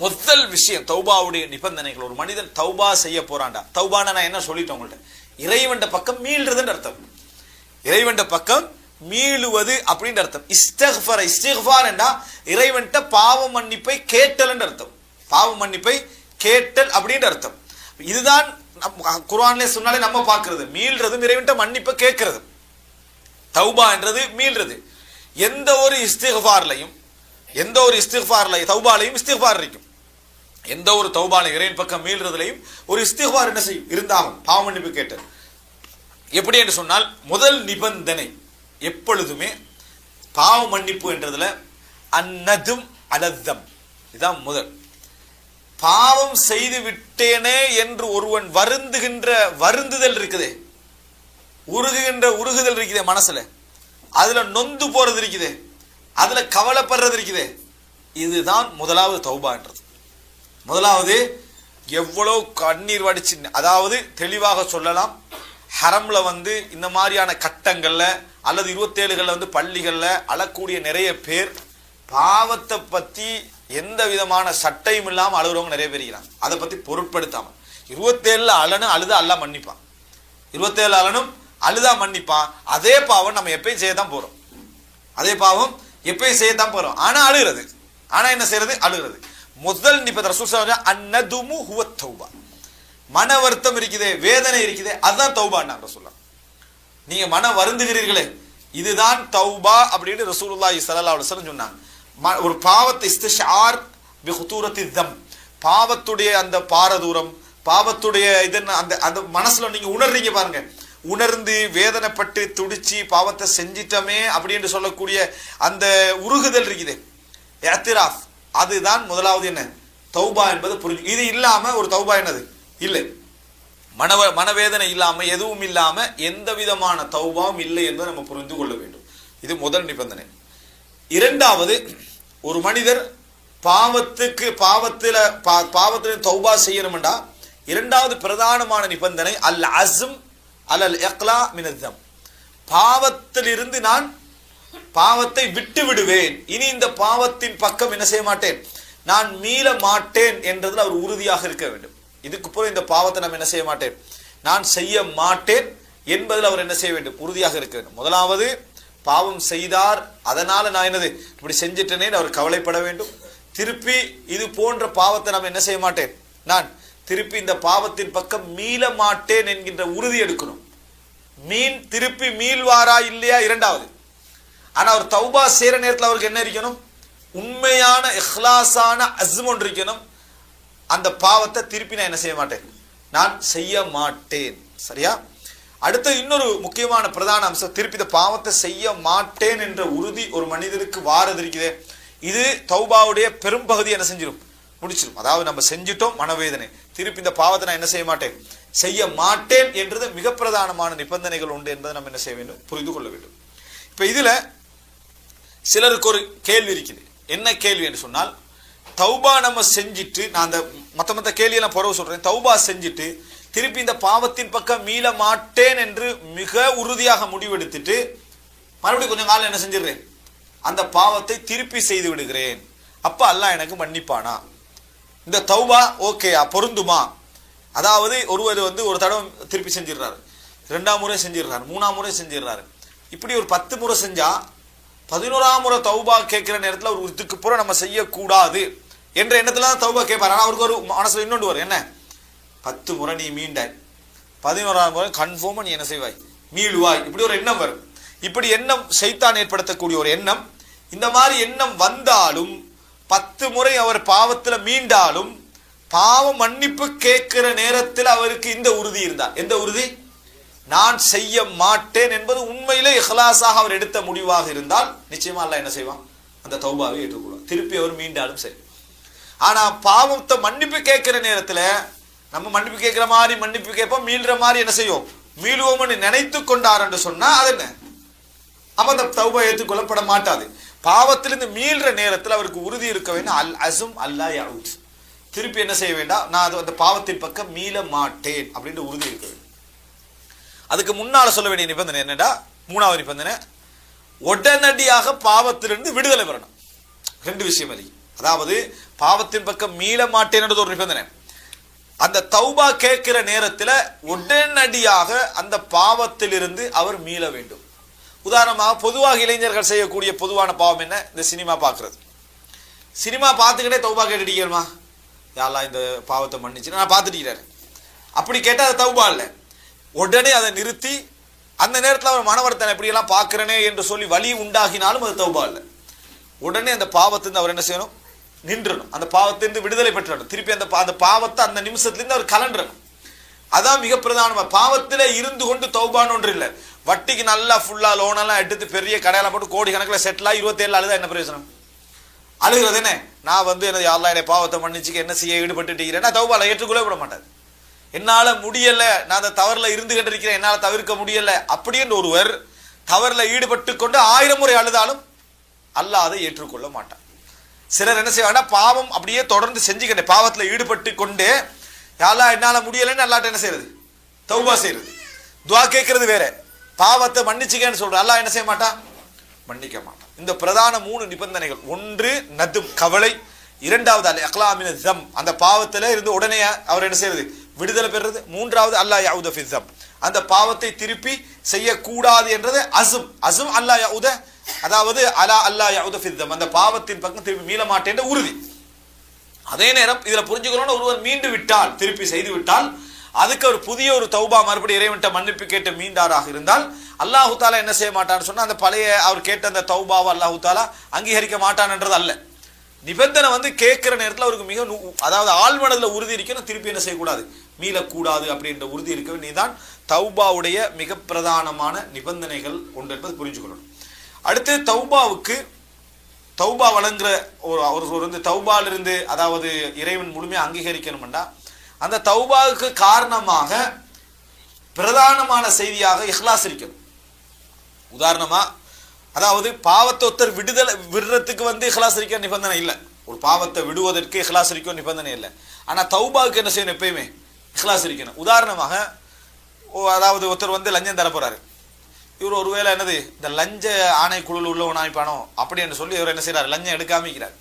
முதல் விஷயம் தௌபாவுடைய நிபந்தனைகள். ஒரு மனிதன் தௌபா செய்ய போறான்டா, தௌபான நான் என்ன சொல்லிட்டேன் உங்கள்கிட்ட, இறைவன் பக்கம் மீள்றதுன்னு அர்த்தம். இறைவன் பக்கம் மீளுவது அப்படின்ற அர்த்தம். இஸ்திக்ஃபார் என்றா இறைவன் பாவ மன்னிப்பை கேட்டல் என்று அர்த்தம். பாவ மன்னிப்பை கேட்டல் அப்படின்ற அர்த்தம். இதுதான் குர்ஆன்ல சொன்னாலே நம்ம பார்க்கிறது. மீள்றது இறைவன் மன்னிப்பை கேட்கிறது. தௌபா என்றது மீள்றது. எந்த ஒரு இஸ்திக்ஃபார்லையும் தௌபாலையும் இஸ்திக்ஃபார் இருக்கும். எந்த ஒரு தௌபாலையும் இறைவன் பக்கம் மீள்றதுலையும் ஒரு இஸ்திக்ஃபார் என்ன செய்யும் இருந்தாலும் பாவ மன்னிப்பு கேட்டல். எப்படி என்று சொன்னால் முதல் நிபந்தனை எப்பொழுதுமே பாவ மன்னிப்பு என்றதுல அன்னதும் அலத்தம். இதுதான் முதல். பாவம் செய்து விட்டேனே என்று ஒருவன் வருந்துதல் இருக்குதே, உருகுதல் இருக்குதே மனசுல, அதுல நொந்து போறது இருக்குதே, அதுல கவலைப்படுறது இருக்குதே, இதுதான் முதலாவது தௌபான்றது. முதலாவது எவ்வளவு கண்ணீர் வடிச்சு, அதாவது தெளிவாக சொல்லலாம், ஹரம்ல இந்த மாதிரியான கட்டங்கள்ல அல்லது 27 பள்ளிகள்ல அழக்கூடிய நிறைய பேர் பாவத்தை பத்தி எந்த விதமான சட்டையும் இல்லாம அழுகிறவங்க நிறைய பேர் இருக்கிறாங்க. அதை பத்தி பொருட்படுத்தாம 27 அழனும் அழுதா அல்லா மன்னிப்பான். 27 அழனும் அழுதா மன்னிப்பான். அதே பாவம் நம்ம எப்பயும் செய்யத்தான் போறோம். ஆனா அழுகிறது. ஆனா என்ன செய்யறது? அழுகிறது. முதல் நிபந்தனை ரசூல் ஸல்லல்லாஹு அலைஹி வஸல்லம் அன்னதுமு ஹுவ தௌபா. மன வருத்தம் இருக்குதே, வேதனை இருக்குதே, அதுதான் தௌபான்னாங்க ரசூலுல்லாஹ். நீங்க மன வருந்துகிறீர்களே, இதுதான் தௌபா அப்படின்னு ரசூலுல்லாஹி ஸல்லல்லாஹு அலைஹி வஸல்லம் சொன்னாங்க. ஒரு பாவத்தை இஸ்திஷார் பிஹுதூரத்தி தம், பாவத்துடைய அந்த பாரதூரம், பாவத்துடைய அந்த மனசுல நீங்க உணர்றீங்க பாருங்க, உணர்ந்து வேதனைப்பட்டு துடிச்சு பாவத்தை செஞ்சிட்டமே அப்படின்னு சொல்லக்கூடிய அந்த உருகுதல் இருக்குது, இஅ்திராஃப், அதுதான் முதலாவது என்ன தௌபா என்பது புரிஞ்சு. இது இல்லாம ஒரு தௌபா என்னது இல்லை. மனவேதனை இல்லாம எதுவும் இல்லாம எந்த விதமான தௌபாவும் இல்லை என்பதை நம்ம புரிந்து கொள்ள வேண்டும். இது முதல் நிபந்தனை. இரண்டாவது, ஒரு மனிதர் பாவத்தில் தௌபா செய்யணும்டா இரண்டாவது பிரதானமான நிபந்தனை அல் அஸ்ம் அலல் இக்லா மினல் தம். பாவத்திலிருந்து நான் பாவத்தை விட்டு விடுவேன், இனி இந்த பாவத்தின் பக்கம் என்ன செய்ய மாட்டேன், நான் மீள மாட்டேன் என்றதில் அவர் உறுதியாக இருக்க வேண்டும். இதுக்கு பிறகு இந்த பாவத்தை நம்ம என்ன செய்ய மாட்டேன், நான் செய்ய மாட்டேன் என்பதில் அவர் என்ன செய்ய வேண்டும், உறுதியாக இருக்க வேண்டும். முதலாவது பாவம் செய்தார், அதனால நான் என்னது இப்படி செஞ்சிட்டேனேன்னு அவர் கவலைப்பட வேண்டும். திருப்பி இது போன்ற பாவத்தை நம்ம என்ன செய்ய மாட்டேன், நான் திருப்பி இந்த பாவத்தின் பக்கம் மீள மாட்டேன் என்கின்ற உறுதி எடுக்கணும். திருப்பி மீள்வாரா இல்லையா இரண்டாவது. ஆனா அவர் தௌபா செய்யற நேரத்தில் அவருக்கு என்ன இருக்கணும், உண்மையான இஹ்லாஸான அஸ்ம் ஒன்று இருக்கணும். அந்த பாவத்தை திருப்பி நான் என்ன செய்ய மாட்டேன், நான் செய்ய மாட்டேன். சரியா? அடுத்த இன்னொரு முக்கியமான பிரதான அம்சம், திருப்பி இந்த பாவத்தை செய்ய மாட்டேன் என்ற உறுதி ஒரு மனிதனுக்கு வாரது இருக்குதே, இது தௌபாவுடைய பெரும்பகுதி என்ன செஞ்சிடும், முடிச்சிடும். அதாவது நம்ம செஞ்சிட்டோம், மனவேதனை, திருப்பி இந்த பாவத்தை நான் என்ன செய்ய மாட்டேன், செய்ய மாட்டேன் என்றது மிக பிரதானமான நிபந்தனைகள் உண்டு என்பதை நம்ம என்ன செய்ய வேண்டும், புரிந்து கொள்ள வேண்டும். இப்ப இதுல சிலருக்கு ஒரு கேள்வி இருக்குது. என்ன கேள்வி என்று சொன்னால், தௌபா நம்ம செஞ்சிட்டு, நான் அந்த மத்த கேள்வியெல்லாம் புறவு சொல்றேன், தௌபா செஞ்சிட்டு திருப்பி இந்த பாவத்தின் பக்கம் மீள மாட்டேன் என்று மிக உறுதியாக முடிவெடுத்துட்டு மறுபடியும் கொஞ்சம் காலம் என்ன செஞ்சிடுறேன், அந்த பாவத்தை திருப்பி செய்து விடுகிறேன். அப்ப அல்லாஹ் எனக்கு மன்னிப்பானா, இந்த தௌபா ஓகேயா, பொருந்துமா? அதாவது ஒருவர் ஒரு தடவை திருப்பி செஞ்சிடுறாரு, 2ஆம் முறை செஞ்சிடுறாரு, 3ஆம் முறை செஞ்சிடுறாரு. இப்படி ஒரு 10 முறை செஞ்சா 11ஆம் முறை தௌபா கேட்கிற நேரத்தில் ஒரு இதுக்கு பூரா நம்ம செய்யக்கூடாது என்ற எண்ணத்துல தான் தௌபா கேட்பார். ஆனால் அவருக்கு ஒரு மனசுல இன்னொன்று வரும், என்ன, 10 முறை நீ மீண்டாய், 11ஆம் முறை கன்ஃபார்மா நீ என்ன செய்வாய், மீளுவாய். இப்படி ஒரு எண்ணம் வரும். இப்படி எண்ணம் ஷைத்தான் ஏற்படுத்தக்கூடிய ஒரு எண்ணம். இந்த மாதிரி எண்ணம் வந்தாலும் 10 முறை அவர் பாவத்துல மீண்டாலும் பாவ மன்னிப்பு கேட்கிற நேரத்தில் அவருக்கு இந்த உறுதி இருந்தார். எந்த உறுதி? நான் செய்ய மாட்டேன் என்பது உண்மையிலே இஹ்லாஸாக அவர் எடுத்த முடிவாக இருந்தால் நிச்சயமா அல்லாஹ் என்ன செய்வான், அந்த தௌபாவை ஏற்றுக்கொள்வான். திருப்பி அவர் மீண்டாலும் சரி. ஆனா பாவத்தை மன்னிப்பு கேட்கிற நேரத்துல நம்ம மன்னிப்பு கேட்கிற மாதிரி மன்னிப்பு கேட்போம், மீள்ற மாதிரி என்ன செய்வோம், மீளுவோம்னு நினைத்து கொண்டார் என்று சொன்னா அது என்ன, அப்ப அந்த தௌபா ஏற்றுக்கொள்ளப்பட மாட்டாது. பாவத்திலிருந்து மீள்ற நேரத்தில் அவருக்கு உறுதி இருக்க வேண்டும், அல் அஸ்ம் அல்லா யஊத், திருப்பி என்ன செய்ய வேண்டாம், நான் அது அந்த பாவத்தின் பக்கம் மீள மாட்டேன் அப்படின்ற உறுதி இருக்க வேண்டும். அதுக்கு முன்னால சொல்ல வேண்டிய நிபந்தனை என்னடா, மூணாவது நிபந்தனை, உடனடியாக பாவத்திலிருந்து விடுதலை பெறணும். ரெண்டு விஷயம் அது. அதாவது பாவத்தின் பக்கம் மீள மாட்டேன்ன்றது ஒரு நிபந்தனை. அந்த தௌபா கேட்கிற நேரத்தில் உடனடியாக அந்த பாவத்திலிருந்து அவர் மீள வேண்டும். உதாரணமாக பொதுவாக இளைஞர்கள் செய்யக்கூடிய பொதுவான பாவம் என்ன, இந்த சினிமா பார்க்கறது. சினிமா பார்த்துக்கிட்டே தௌபா கேட்டுட்டீங்கம்மா, யாரெல்லாம் இந்த பாவத்தை மன்னிச்சு நான் பார்த்துட்டீங்கிறாரு. அப்படி கேட்டால் அது தௌபா இல்லை. உடனே அதை நிறுத்தி அந்த நேரத்தில் அவர் மனவர்த்தனை எப்படியெல்லாம் பார்க்கிறனே என்று சொல்லி வலி உண்டாகினாலும் அது தௌபா இல்லை. உடனே அந்த பாவத்திலிருந்து அவர் என்ன செய்யணும், நின்றணும். அந்த பாவத்திலிருந்து விடுதலை பெற்றணும். திருப்பி அந்த பாவத்தை அந்த நிமிஷத்திலிருந்து அவர் கலண்டணும். அதான் மிக பிரதானமா. பாவத்திலே இருந்து கொண்டு தௌபான்னு ஒன்று இல்லை. வட்டிக்கு நல்லா ஃபுல்லா லோனெல்லாம் எடுத்து பெரிய கடையில போட்டு கோடி கணக்கில் செட்டில் ஆகி 27 அழுதா என்ன பிரயோஜனம்? அழுகிறது என்ன, நான் வந்து என்ன யாரெல்லாம் என்னை பாவத்தை மன்னிச்சுக்க என்ன செய்ய ஈடுபட்டுட்டீங்கன்னா தௌபால ஏற்றுக்கொள்ள விட மாட்டாது. என்னால முடியல, நான் அந்த தவறுல இருந்து கொண்டிருக்கிறேன், என்னால தவிர்க்க முடியல அப்படின்னு ஒருவர் தவறுல ஈடுபட்டு கொண்டு 1000 முறை அழுதாலும் அல்லாஹ் அதை ஏற்றுக்கொள்ள மாட்டான். சிலர் என்ன செய்வாங்க, பாவம் அப்படியே தொடர்ந்து செஞ்சுக்கிட்டே பாவத்தில் ஈடுபட்டு கொண்டே யாரா என்னால முடியலன்னு அல்லாட்ட என்ன செய்யறது, தௌபா செய்யறது. துவா கேட்கறது வேற, பாவத்தை மன்னிச்சுக்கன்னு சொல்ற அல்லாஹ் என்ன செய்ய மாட்டான், மன்னிக்க மாட்டான். இந்த பிரதான 3 நிபந்தனைகள், ஒன்று நதும் கவலை, இரண்டாவது அல் இக்லாமின் ஸம் அந்த பாவத்தில் இருந்து உடனே அவர் என்ன செய்யறது, விடுதலை பெறுறது, மூன்றாவது அல்லா யஊத ஃபி ஸம் அந்த பாவத்தை திருப்பி செய்யக்கூடாது என்றது அஸம். அஸம் அல்லா யஊத, அதாவது அலா அல்லா யஊத ஃபி ஸம் அந்த பாவத்தின் பக்கம் திருப்பி மீள மாட்டேன் உறுதி. அதே நேரம் இதுல புரிஞ்சுக்கணும், ஒருவர் மீண்டு விட்டால், திருப்பி செய்து விட்டால், அதுக்கு ஒரு புதிய ஒரு தௌபா மறுபடியும் இறைவன்ட்ட மன்னிப்பு கேட்டு மீண்டாராக இருந்தால் அல்லாஹு தாலா என்ன செய்ய மாட்டான்னு சொன்னா அந்த பழைய அவர் கேட்ட அந்த தௌபாவை அல்லாஹு தாலா அங்கீகரிக்க மாட்டான்ன்றது அல்ல. நிபந்தனை வந்து கேட்கிற நேரத்தில் அவருக்கு மிக அதாவது ஆழ்மனதில் உறுதி இருக்கணும், திருப்பி என்ன செய்யக்கூடாது, மீளக்கூடாது அப்படின்ற உறுதி இருக்க வேண்டியதுதான் தௌபாவுடைய மிக பிரதானமான நிபந்தனைகள் ஒன்று என்பது புரிஞ்சுக்கணும். அடுத்து தௌபாவுக்கு தௌபா வழங்குற ஒரு வந்து தௌபாலிருந்து அதாவது இறைவன் முழுமையாக அங்கீகரிக்கணும்னா அந்த தௌபாவுக்கு காரணமாக பிரதானமான செய்தியாக இஹ்லாஸ் இருக்கணும். உதாரணமா அதாவது பாவத்தை ஒருத்தர் விடுறதுக்கு வந்து இஹ்லாஸ் இருக்க நிபந்தனை இல்லை. ஒரு பாவத்தை விடுவதற்கு இஹ்லாஸ் இருக்க நிபந்தனை இல்லை. ஆனா தௌபாவுக்கு என்ன செய்யணும், எப்பயுமே இஹ்லாஸ் இருக்கணும். உதாரணமாக அதாவது ஒருத்தர் வந்து லஞ்சம் தர போறாரு. இவர் ஒருவேளை என்னது இந்த லஞ்ச ஆணைக்குழுவில் உள்ளவன் ஆணைப்பானோ அப்படின்னு சொல்லி இவர் என்ன செய்யறாரு, லஞ்சம் எடுக்காமிக்கிறார்.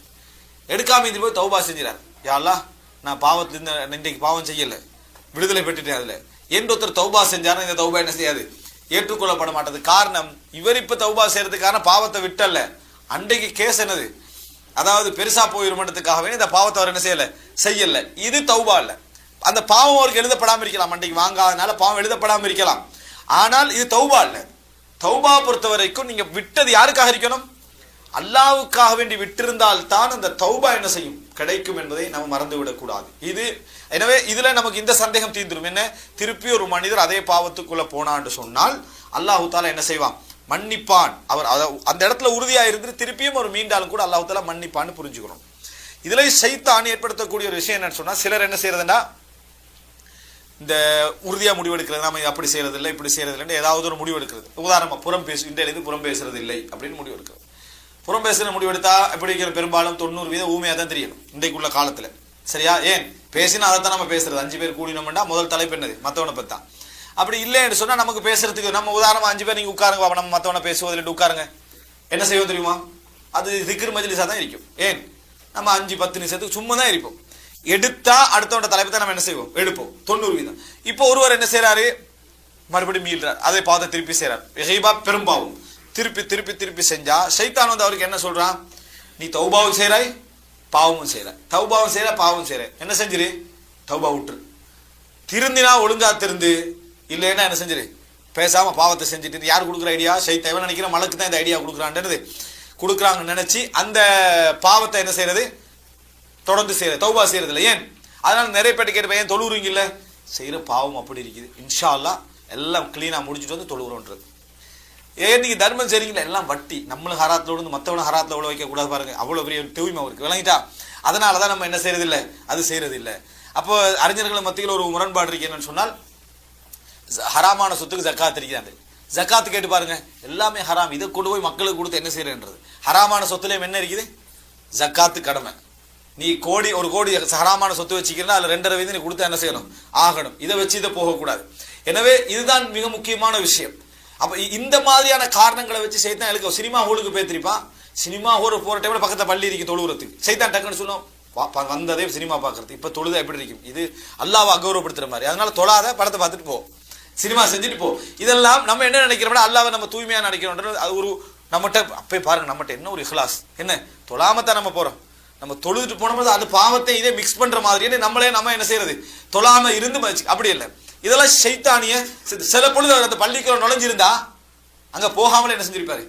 எடுக்காம இது போய் தௌபா செஞ்சுறாரு. யா அல்லாஹ் நான் பாவத்திலிருந்து இன்றைக்கு பாவம் செய்யல, விடுதலை பெற்றுட்டேன் அதுல என்று ஒருத்தர் தௌபா செஞ்சாருன்னா இந்த தௌபா என்ன செய்யாது, ஏற்றுக்கொள்ளப்பட மாட்டது. காரணம், இவர் இப்ப தௌபா செய்யறதுக்கான பாவத்தை விட்டல்ல, அன்றைக்கு கேஸ் என்னது, அதாவது பெருசா போயிருமன்றதுக்காகவே இந்த பாவத்தை அவர் என்ன செய்யல. இது தௌபா இல்ல. அந்த பாவம் அவருக்கு எழுதப்படாம இருக்கலாம், அன்றைக்கு வாங்காதனால பாவம் எழுதப்படாம இருக்கலாம். ஆனால் இது தௌபா இல்ல. தௌபா பொறுத்த வரைக்கும் நீங்க விட்டது யாருக்காக இருக்கணும், அல்லாஹ்வுக்காக வேண்டி விட்டிருந்தால் தான் அந்த தௌபா என்ன செய்யும், கிடைக்கும் என்பதை நம்ம மறந்து விடக்கூடாது. இது எனவே இதுல நமக்கு இந்த சந்தேகம் தீர்ந்துடும். என்ன, திருப்பி ஒரு மனிதர் அதே பாவத்துக்குள்ள போனான்னு சொன்னால் அல்லாஹு தாலா என்ன செய்வான், மன்னிப்பான். அவர் அந்த இடத்துல உறுதியா இருந்து திருப்பியும் ஒரு மீண்டாலும் கூட அல்லாஹு தாலா மன்னிப்பான்னு புரிஞ்சுக்கணும். இதுல ஷைத்தான் ஏற்படுத்தக்கூடிய ஒரு விஷயம் என்னன்னு சொன்னா, சிலர் என்ன செய்யறதுன்னா இந்த உறுதியா முடிவெடுக்கிறது, நம்ம அப்படி செய்யறது இல்லை இப்படி செய்யறது இல்லைன்னு ஏதாவது ஒரு முடிவு எடுக்கிறது. உதாரணமா புறம் பேசுறது இல்லை அப்படின்னு முடிவு எடுக்கிறது. புறம் பேசுற முடிவெடுத்தா எப்படி பெரும்பாலும் 90% ஊமையா தான் தெரியணும் இன்றைக்குள்ள காலத்துல. சரியா, ஏன் பேசினா அதை தான் நம்ம பேசுறது. 5 பேர் கூடினோம்னா முதல் தலைப்பு என்னது, மத்தவனை பத்தி தான். அப்படி இல்லைன்னு சொன்னா நமக்கு பேசுறதுக்கு நம்ம உதாரணமா 5 பேர் நீங்க உட்காருங்க, நம்ம மத்தவனை பேசுவதில் உட்காருங்க, என்ன செய்வோம் தெரியுமா, அது திக்ர் மஜ்லிஸா தான் இருக்கும். ஏன், நம்ம 5-10 நிமிஷத்துக்கு சும்மா தான் இருப்போம். எடுத்தா அடுத்தவன தலைப்பு தான் நம்ம என்ன செய்வோம், எடுப்போம் 90%. இப்போ ஒருவர் என்ன செய்யறாரு, மறுபடியும் மீள்றார், அதே பாவத்தை திருப்பி செய்யறார். இஹைபா பெரும்பாவம் திருப்பி திருப்பி திருப்பி செஞ்சா ஷைத்தான் வந்து அவருக்கு என்ன சொல்றான், நீ தௌபாவும் செய்யறாய் பாவமும் செய்யற, தௌபாவும் செய்யற பாவமும் செய்யற, என்ன செஞ்சிரு, தௌபா விட்டுரு, திருந்தினா ஒழுங்கா திருந்து, இல்லைன்னா என்ன செஞ்சிரு, பேசாம பாவத்தை செஞ்சுட்டு. யார் கொடுக்குற ஐடியா, ஷைத்தான் நினைக்கிற மலக்கு தான் இந்த ஐடியா கொடுக்குறான்றது கொடுக்குறாங்கன்னு நினைச்சு அந்த பாவத்தை என்ன செய்யறது, தொடர்ந்து செய்யற, தௌபா செய்யறது இல்லை. ஏன், அதனால நிறைய பேர் கேட்டு ஏன் தொழுவுறீங்க, இல்ல செய்யற பாவம் அப்படி இருக்குது, இன்ஷா அல்லாஹ் எல்லாம் கிளீனா முடிச்சுட்டு வந்து தொழுவுறோன்றது. ஏன் நீங்க தர்மம் செய்றீங்களா, எல்லாம் வட்டி, நம்மளும் ஹராத்துல விழுந்து மற்றவன ஹராத்துல உள்ள வைக்க கூடாது பாருங்க, அவ்வளவு பெரிய தூய்மை அவருக்கு விளங்கிட்டா. அதனாலதான் நம்ம என்ன செய்யறது இல்லை, அது செய்யறது இல்லை. அப்போ அறிஞர்கள் மத்தியில் ஒரு முரண்பாடு இருக்கு. என்னன்னு சொன்னால், ஹராமான சொத்துக்கு ஜக்காத் இருக்கிறாங்க, ஜக்காத்து கேட்டு பாருங்க, எல்லாமே ஹராம், இதை கொண்டு போய் மக்களுக்கு கொடுத்து என்ன செய்யறன்றது. ஹராமான சொத்துலயும் என்ன இருக்குது, ஜக்காத்து கடமை, நீ ஒரு கோடி ஹராமான சொத்து வச்சுக்கிறா அதுல 2.5 நீ கொடுத்தா என்ன செய்யணும் ஆகணும். இதை வச்சு இதை போகக்கூடாது. எனவே இதுதான் மிக முக்கியமான விஷயம். அப்ப இந்த மாதிரியான காரணங்களை வச்சு சைத்தான் எனக்கு சினிமா ஹோலுக்கு பேத்திருப்பான். சினிமா ஹோல் போற டைம்ல பக்கத்துல பள்ளி இருக்கு தொழுகிறதுக்கு. சைத்தான் டக்குன்னு சொல்லும் வந்ததே சினிமா பாக்குறது, இப்ப தொழுத எப்படி இருக்கும், இது அல்லாஹ்வை அகௌரவப்படுத்துற மாதிரி, அதனால தொழாத படத்தை பார்த்துட்டு போ, சினிமா செஞ்சுட்டு போ. இதெல்லாம் நம்ம என்ன நினைக்கிறோம்னா அல்லாஹ்வை நம்ம தூய்மையா நினைக்கிறோம். அது ஒரு நம்மகிட்ட அப்பே பாருங்க, நம்மகிட்ட என்ன ஒரு இஹ்லாஸ், என்ன தொழாமத்தான் நம்ம போறோம். நம்ம தொழுதுட்டு போனோம் அது பாவத்தை இதே மிக்ஸ் பண்ற மாதிரி நம்ம என்ன செய்யறது, தொழாம இருந்து அப்படி இல்லை. இதெல்லாம் ஷைத்தானிய. சில பொழுது அவர் அந்த பள்ளிக்குள்ள நுழைஞ்சிருந்தா அங்க போகாமல் என்ன செஞ்சிருப்பாரு,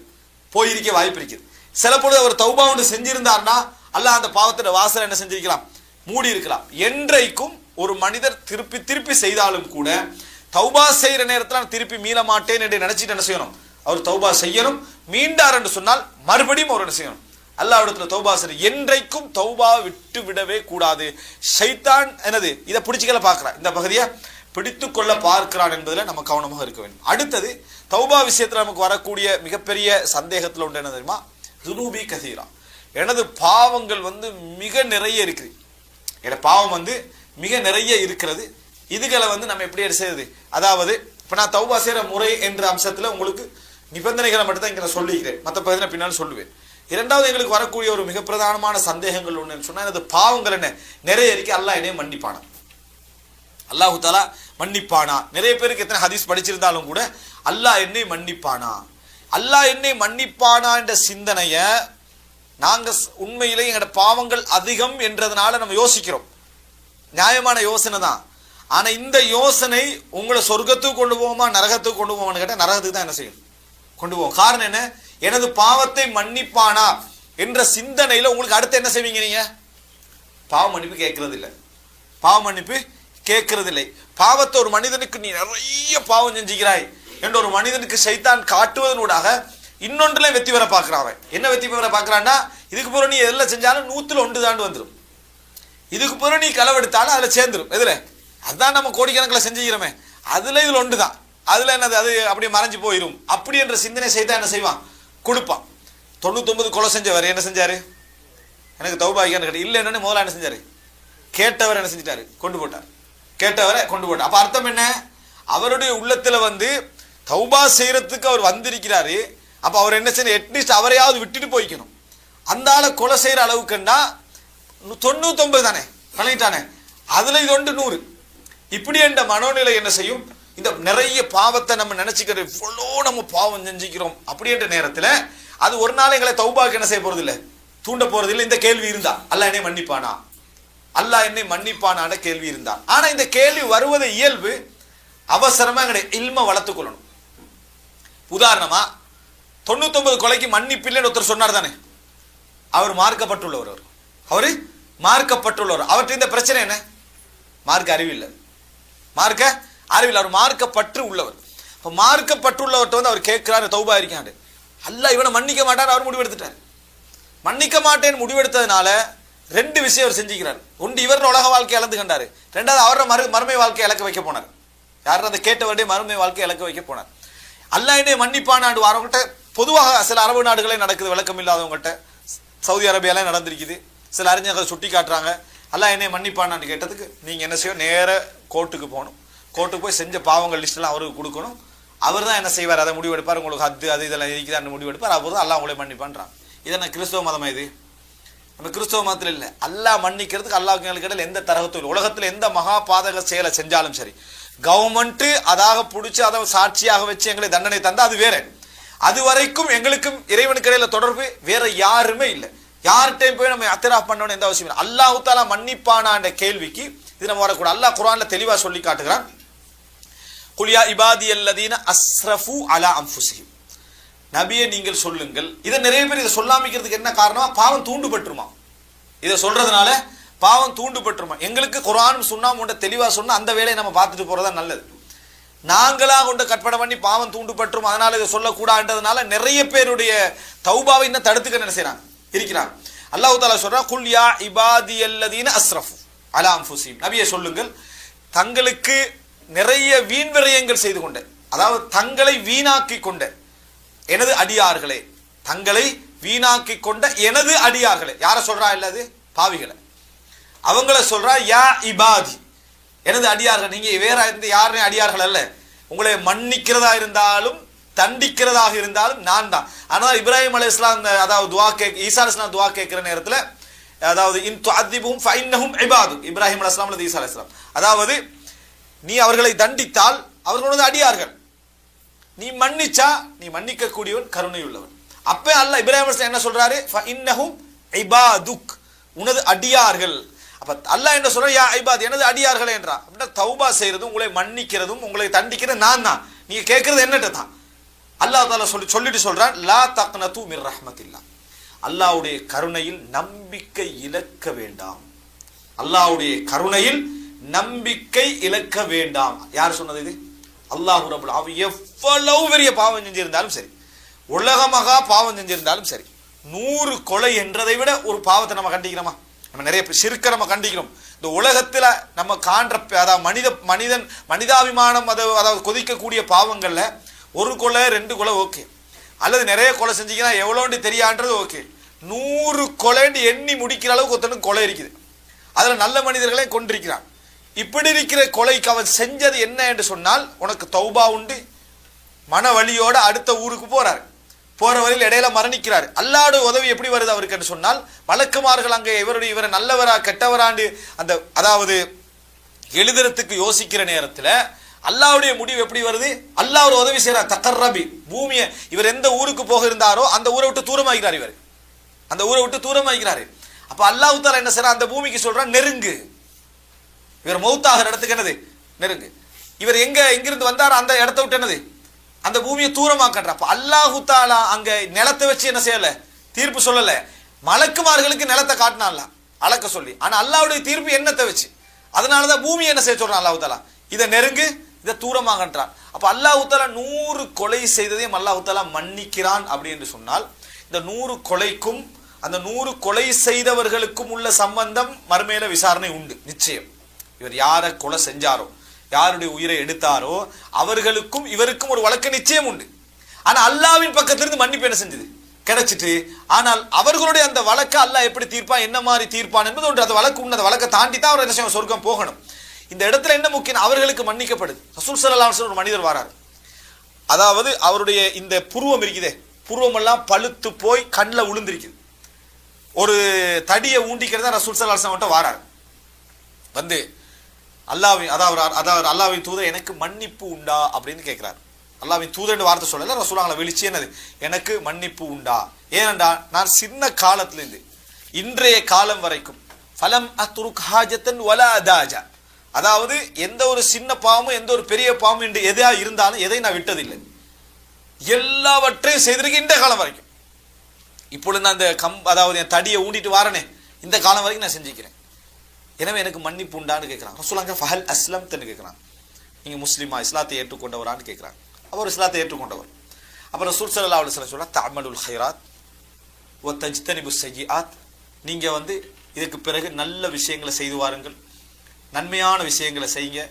போயிருக்க வாய்ப்பு இருக்குது. சில பொழுது அவர் தௌபா ஒன்று செஞ்சிருந்தார்னா அல்லாஹ் அந்த பாவத்தோட வாசலை என்ன செஞ்சிருக்கலாம், மூடி இருக்கலாம். என்றைக்கும் ஒரு மனிதர் திருப்பி திருப்பி செய்தாலும் கூட தௌபா செய்யற நேரத்தில் திருப்பி மீள மாட்டேன் என்று நினைச்சிட்டு என்ன செய்யணும், அவர் தௌபா செய்யணும். மீண்டார் என்று சொன்னால் மறுபடியும் அவர் என்ன செய்யணும், அல்லாஹ்விடத்துல தௌபா செய்ய. என்றைக்கும் தௌபா விட்டு விடவே கூடாது. ஷைத்தான் என்னது இதை பிடிச்சிக்கல பார்க்கிறான், இந்த பகுதியை பிடித்து கொள்ள பார்க்கிறான் என்பதில் நம்ம கவனமாக இருக்க வேண்டும். அடுத்தது தௌபா விஷயத்தில் நமக்கு வரக்கூடிய மிகப்பெரிய சந்தேகத்தில் உண்டு என்ன தெரியுமா, துனூபி கதீரா, எனது பாவங்கள் மிக நிறைய இருக்குது, என பாவம் மிக நிறைய இருக்கிறது. இதுகளை நம்ம எப்படி செய்யுது, அதாவது இப்ப நான் தௌபா செய்யற முறை என்ற அம்சத்துல உங்களுக்கு நிபந்தனைகளை மட்டும் தான் இங்க நான் சொல்லிக்கிறேன், மற்ற பகுதியில் பின்னால் சொல்லுவேன். இரண்டாவது எங்களுக்கு வரக்கூடிய ஒரு மிக பிரதானமான சந்தேகங்கள் ஒன்று சொன்னா, எனது பாவங்கள் என்ன நிறைய இருக்கு, அல்லாஹ் என்னைய மன்னிப்பானா, அல்லாஹு தாலா மன்னிப்பானா. நிறைய பேருக்கு எத்தனை ஹதீஸ் படிச்சிருந்தாலும் கூட அல்லாஹ் என்னை மன்னிப்பானா, அல்லாஹ் என்னை மன்னிப்பானா என்ற சிந்தனைய நாங்க உண்மையிலே எங்களோட பாவங்கள் அதிகம் என்றதுனால நம்ம யோசிக்கிறோம். நியாயமான யோசனை தான். ஆனா இந்த யோசனை உங்களை சொர்க்கத்துக்கு கொண்டு போவோமா நரகத்துக்கு கொண்டு போவோம்னு கேட்டா நரகத்துக்கு தான் என்ன செய்யும், கொண்டு போவோம். காரணம் என்ன, எனது பாவத்தை மன்னிப்பானா என்ற சிந்தனையில உங்களுக்கு அடுத்து என்ன செய்வீங்க, நீங்க பாவ மன்னிப்பு கேட்கறது இல்லை, பாவ மன்னிப்பு கேட்கறது இல்லை. பாவத்தை ஒரு மனிதனுக்கு நீ நிறைய பாவம் செஞ்சுக்கிறாய் என்ற ஒரு மனிதனுக்கு சைத்தான் காட்டுவதனூடாக இன்னொன்றுல வெற்றி பெற பார்க்கிறான். என்ன வெற்றி பெற பார்க்கிறான்னா, இதுக்கு பிறகு நீ எதில் செஞ்சாலும் 100 தாண்டு வந்துடும், இதுக்கு பிறகு நீ களவெடுத்தாலும் அதுல சேர்ந்துடும். எதுல, அதுதான் நம்ம கோடிக்கணக்கில் செஞ்சுக்கிறோமே, அதுல இதுல 1 தான், அதுல என்னது அது அப்படியே மறைஞ்சு போயிடும். அப்படி என்ற சிந்தனை செய்தா என்ன செய்வான், கொடுப்பான். 99 கொலை செஞ்சவர் என்ன செஞ்சாரு, எனக்கு தௌபாகியான்னு கேட்டு இல்லை என்னன்னு முதல்ல என்ன செஞ்சாரு, கேட்டவர் என்ன செஞ்சிட்டாரு, கொண்டு போட்டார், கேட்டவரை கொண்டு போட்டார். அப்ப அர்த்தம் என்ன, அவருடைய உள்ளத்துல தௌபா செய்யறதுக்கு அவர் வந்திருக்கிறாரு. அப்ப அவர் என்ன செய்ய, அட்லீஸ்ட் அவரையாவது விட்டுட்டு போய்க்கணும். அந்த ஆளை கொலை செய்யற அளவுக்குன்னா 99 தானே பண்ணிட்டானே, அதுல இது 100. இப்படி என்ற மனோநிலை என்ன செய்யும், இந்த நிறைய பாவத்தை நம்ம நினைச்சுக்கிறோம், இவ்வளோ நம்ம பாவம் செஞ்சுக்கிறோம் அப்படின்ற நேரத்துல அது ஒரு நாள் எங்களை தௌபாக்கு என்ன செய்ய போறது இல்லை, தூண்ட போறது இல்லை. இந்த கேள்வி இருந்தா அல்லாஹ் என்னை மன்னிப்பானா, அல்லாஹ் என்னை மன்னிப்பானான கேள்வி இருந்தா. ஆனா இந்த கேள்வி வருவதை இயல்பு அவசரமா எங்களுடைய இல்ம வளர்த்துக் கொள்ளணும். உதாரணமா 99 கொலைக்கு மன்னிப்பில்லைன்னு ஒருத்தர் சொன்னார் தானே, அவர் மார்க்கப்பட்டுள்ளவர், அவரு மார்க்கப்பட்டுள்ளவர். அவர்கிட்ட இந்த பிரச்சனை என்ன, மார்க்க அறிவில்லை, மார்க்க அறிவில்லை, அவர் மார்க்கப்பற்று உள்ளவர். இப்ப மார்க்கப்பட்டுள்ளவர்கிட்ட அவர் கேட்கிறாரு தௌபா இருக்காண்டு, அல்லாஹ் இவனை மன்னிக்க மாட்டார், அவர் முடிவெடுத்துட்டார். மன்னிக்க மாட்டேன்னு முடிவெடுத்ததுனால 2 விஷயம் அவர் செஞ்சுக்கிறார். ஒன்று இவரோட உலக வாழ்க்கை இழந்து கண்டாரு, 2வது அவரோட மறுமை வாழ்க்கையை இழக்க வைக்க போனார். யாரும் அந்த கேட்டவருடைய மறுமை வாழ்க்கையை இழக்க வைக்க போனார். அல்லாஹ் என்னை மன்னிப்பானாண்டு வரவங்கள்ட்ட பொதுவாக சில அரபு நாடுகளே நடக்குது, விளக்கம் இல்லாதவங்கள்ட்ட. சவுதி அரேபியாலாம் நடந்திருக்குது. சில அறிஞர்கள் சுட்டி காட்டுறாங்க, அல்லாஹ் என்னை மன்னிப்பானான்னு கேட்டதுக்கு நீங்க என்ன செய்யும், நேர கோர்ட்டுக்கு போகணும், கோர்ட்டுக்கு போய் செஞ்ச பாவங்கள் லிஸ்ட்லாம் அவருக்கு கொடுக்கணும், அவர் தான் என்ன செய்வார், அதை முடிவெடுப்பார், உங்களுக்கு அது இதெல்லாம் இருக்குதான்னு முடிவெடுப்பார், அவர் தான் அல்லாஹ் உங்களை மன்னிப்பான்றான். இது என்ன கிறிஸ்தவ மதமா, இது நம்ம கிறிஸ்தவ மதத்தில் இல்லை. அல்லாஹ் மன்னிக்கிறதுக்கு அல்லாஹ்க்கு எங்களுக்கு இடையில எந்த தரகத்தும் இல்லை. உலகத்தில் எந்த மகா பாதக செயலை செஞ்சாலும் சரி, கவர்மெண்ட் அதாக பிடிச்சி அதை சாட்சியாக வச்சு எங்களை தண்டனை தந்தா அது வேற. அது வரைக்கும் எங்களுக்கும் இறைவனுக்கு இடையில தொடர்பு வேற யாருமே இல்லை. யார்கிட்டையும் போய் நம்ம அத்திராஃப் பண்ணணும் எந்த அவசியம் இல்லை. அல்லாஹ் தஆலா மன்னிப்பானான்ற கேள்விக்கு இது நம்ம வரக்கூடாது. அல்லாஹ் குர்ஆன்ல தெளிவா சொல்லி காட்டுகிறான், குல் யா இபாதியல்லதீன அஸ்ரஃபு அலா அன்ஃபுஸிஹிம், நபியே நீங்கள் சொல்லுங்கள். இதை நிறைய பேர் இதை சொல்லாமிக்கிறதுக்கு என்ன காரணமா, பாவம் தூண்டுபட்டுருமா, இதை சொல்றதுனால பாவம் தூண்டுபட்டுருமா. எங்களுக்கு குர்ஆனும் சுன்னாவும் உண்ட தெளிவா சொன்னா அந்த வேலையை நம்ம பார்த்துட்டு போறதா நல்லது. நாங்களா கொண்டு கற்பனை பண்ணி பாவம் தூண்டுபட்டுரும் அதனால இதை சொல்லக்கூடாதுன்றதுனால நிறைய பேருடைய தௌபாவை இன்னும் தடுத்துக்க என்ன செய்யறாங்க, இருக்கிறாங்க. அல்லாஹ் தஆலா சொல்றா, குல் யா இபாதியல்லதீன அஸ்ரஃபு அலா அன்ஃபுஸிஹிம், நபியே சொல்லுங்கள் தங்களுக்கு நிறைய வீண் விரயங்கள் செய்து கொண்ட, அதாவது தங்களை வீணாக்கி கொண்ட எனது அடியார்களே, தங்களை வீணாக்கி கொண்ட எனது அடியார்களே. யார சொல்றா, இல்லது பாவிகளை. அவங்கள சொல்றா யா இபாதி, எனது அடியார்கள். நீங்க வேற யாருமே அடியார்கள் அல்ல, உங்களை மன்னிக்கிறதா இருந்தாலும் தண்டிக்கிறதாக இருந்தாலும் நான் தான். ஆனால் இப்ராஹிம் அலைஹிஸ்ஸலாம் அதாவது ஈசா அலைஹிஸ்ஸலாம் துஆ கேட்கிற நேரத்தில் அதாவது இன் துஅதிபுஹும் ஃபஇன்னஹும் இபாது, இப்ராஹிம் அலைஹிஸ்ஸலாம் அல்லது ஈசா அலைஹிஸ்ஸலாம், அதாவது நீ அவர்களை தண்டித்தால் அவர்களோட அடியார்கள், நீ மன்னிச்சா நீ மன்னிக்க கூடியவன் கருணை உள்ளவன். அப்ப அல்லாஹ் இப்ராஹிம் அலைஹிஸ்ஸலாம் என்ன சொல்றாரு, ஃபஇன்னஹும் இபாதுக், உனது அடியார்கள். அப்ப அல்லாஹ் என்ன சொல்ற, யா இபாத், எனது அடியார்கள் என்றா. அப்படின்னா தௌபா செய்யறதும் உங்களை மன்னிக்கிறதும் உங்களை தண்டிக்கிறது நான் தான். நீங்க கேட்கறது என்னட்ட தான். அல்லாஹ் தஆலா சொல்லிட்டு சொல்றான், லா தக்னது மிர் ரஹ்மத்தில்லாஹ், அல்லாஹ்வுடைய கருணையில் நம்பிக்கை இழக்க வேண்டாம். அல்லாஹ்வுடைய கருணையில் நம்பிக்கை இழக்க வேண்டாம். யார் சொன்னது இது? அல்லாஹ் ரப்பல் ஆலமீன். எவ்வளவு பெரிய பாவம் செஞ்சிருந்தாலும் சரி, உலகமாக பாவம் செஞ்சிருந்தாலும் சரி, 100 கொலை என்றதை விட ஒரு பாவத்தை நம்ம கண்டிக்கிறோமா? நம்ம நிறைய சிறுக்க நம்ம கண்டிக்கிறோம். இந்த உலகத்துல நம்ம காண்ற அதாவது மனிதாபிமானம் அதாவது கொதிக்கக்கூடிய பாவங்கள்ல 1 கொலை 2 கொலை ஓகே, அல்லது நிறைய கொலை செஞ்சீங்கன்னா எவ்வளோண்டு தெரியான்றது ஓகே. 100 கொலைன்னு எண்ணி முடிக்கிற அளவுக்கு ஒருத்தனுக்கு கொலை இருக்குது, அதுல நல்ல மனிதர்களே கொண்டிருக்கிறான். இப்படி இருக்கிற கொலைக்கு அவன் செஞ்சது என்ன என்று சொன்னால், உனக்கு தௌபா உண்டு, மன வலியோட அடுத்த ஊருக்கு போறாரு, போற வரையில் இடையில மரணிக்கிறார். அல்லாஹ்வுடைய உதவி எப்படி வருது அவருக்கு என்று சொன்னால், மலக்குமார்கள் அங்கே இவரை நல்லவரா கெட்டவராண்டு அந்த அதாவது எழுதுறதுக்கு யோசிக்கிற நேரத்துல அல்லாஹ்வுடைய முடிவு எப்படி வருது? அல்லாஹ் ஒரு உதவி செய்யறார். தகர்ரபி, பூமியை இவர் எந்த ஊருக்கு போக இருந்தாரோ அந்த ஊரை விட்டு தூரமாகிறார். இவர் அந்த ஊரை விட்டு தூரமாகிறாரு. அப்ப அல்லாஹ் தஆலா என்ன செய்யறார், அந்த பூமிக்கு சொல்றான் நெருங்கு. இவர் மௌத்தாகிற இடத்துக்கு என்னது? நெருங்கு. இவர் எங்கிருந்து வந்தாரோ அந்த இடத்த விட்டு என்னது? அந்த பூமியை தூரமாக்கன்ற. அப்ப அல்லாஹ் தஆலா அங்க நிலத்தை வச்சு என்ன செய்யல? தீர்ப்பு சொல்லல. மலக்குமார்களுக்கு நிலத்தை காட்டினான்ல அளக்க சொல்லி. ஆனா அல்லாஹ்வுடைய தீர்ப்பு என்னத்தை வச்சு? அதனாலதான் பூமி என்ன செய்ய சொல்றான் அல்லாஹ் தஆலா, இதை நெருங்கு, இதை தூரமாகன்றான். அப்ப அல்லாஹ் தஆலா 100 கொலை செய்ததையும் அல்லாஹ் தஆலா மன்னிக்கிறான். அப்படி என்று சொன்னால் இந்த 100 கொலைக்கும் அந்த 100 கொலை செய்தவர்களுக்கும் உள்ள சம்பந்தம் மறுமையில விசாரணை உண்டு நிச்சயம். இவர் யாரை கொலை செஞ்சாரோ, யாருடைய உயிரை எடுத்தாரோ அவர்களுக்கும் இவருக்கும் ஒரு வழக்கு நிச்சயம் உண்டு. ஆனா அல்லாஹ்வின் பக்கத்திலிருந்து மன்னிப்பு என்ன செஞ்சது? கிடைச்சிட்டு. ஆனால் அவர்களுடைய அந்த வழக்கை அல்லாஹ் எப்படி தீர்ப்பான், என்ன மாதிரி தீர்ப்பான் என்பது ஒன்று. அந்த வழக்கு உண்டு, அந்த வழக்கை தாண்டி தான் அவர் என்ன செய்யும், சொர்க்கம் போகணும். இந்த இடத்துல என்ன முக்கியம், அவர்களுக்கு மன்னிக்கப்படுது. ரசூல் ஸல்லல்லாஹு அலைஹி வஸல்லம் ஒரு மனிதர் வராரு, அதாவது அவருடைய இந்த புருவம் இருக்குதே, புருவம் எல்லாம் பழுத்து போய் கண்ணில் விழுந்திருக்குது. ஒரு தடியை ஊண்டிக்கிறதா ரசூல் ஸல்லல்லாஹு அலைஹி வஸல்லம் வராரு. வந்து அல்லாஹ்வின் தூதர் எனக்கு மன்னிப்பு உண்டா அப்படின்னு கேட்கிறார். அல்லாஹ்வின் தூதர் வார்த்தை சொல்லல, ரசூலுல்லாஹ் வெளிச்சு என்னது, எனக்கு மன்னிப்பு உண்டா? ஏனென்றா நான் சின்ன காலத்திலிருந்து இன்றைய காலம் வரைக்கும் ஃபலம் அத்ருக் ஹாஜத்தன் வலா அதாஜா, அதாவது எந்த ஒரு சின்ன பாவமும் எந்த ஒரு பெரிய பாவம் என்று எதா இருந்தாலும் எதை நான் விட்டதில்லை, எல்லாவற்றையும் செய்திருக்கேன் இந்த காலம் வரைக்கும். இப்பொழுது நான் இந்த அதாவது என் தடியை ஊண்டிட்டு வாரனே, இந்த காலம் வரைக்கும் நான் செஞ்சுக்கிறேன், எனவே எனக்கு மன்னிப்பு உண்டான்னு கேட்கிறான். ரசூலுல்லாஹ் ஃபஹல் அஸ்லம்தன்னு கேட்கிறான், நீங்க முஸ்லிமா, இஸ்லாத்தை ஏற்றுக்கொண்டவரான்னு கேட்கிறான். அவர் இஸ்லாத்தை ஏற்றுக்கொண்டவர். அப்புறம் ரசூல் ஸல்லல்லாஹு அலைஹி வஸல்லம் சொல்றார், தஅமலுல் கைராத் வ தஜ்தனிபுஸ் ஸய்யிஆத், நீங்க இதுக்கு பிறகு நல்ல விஷயங்களை செய்து வாருங்கள், நன்மையான விஷயங்களை செய்யுங்க,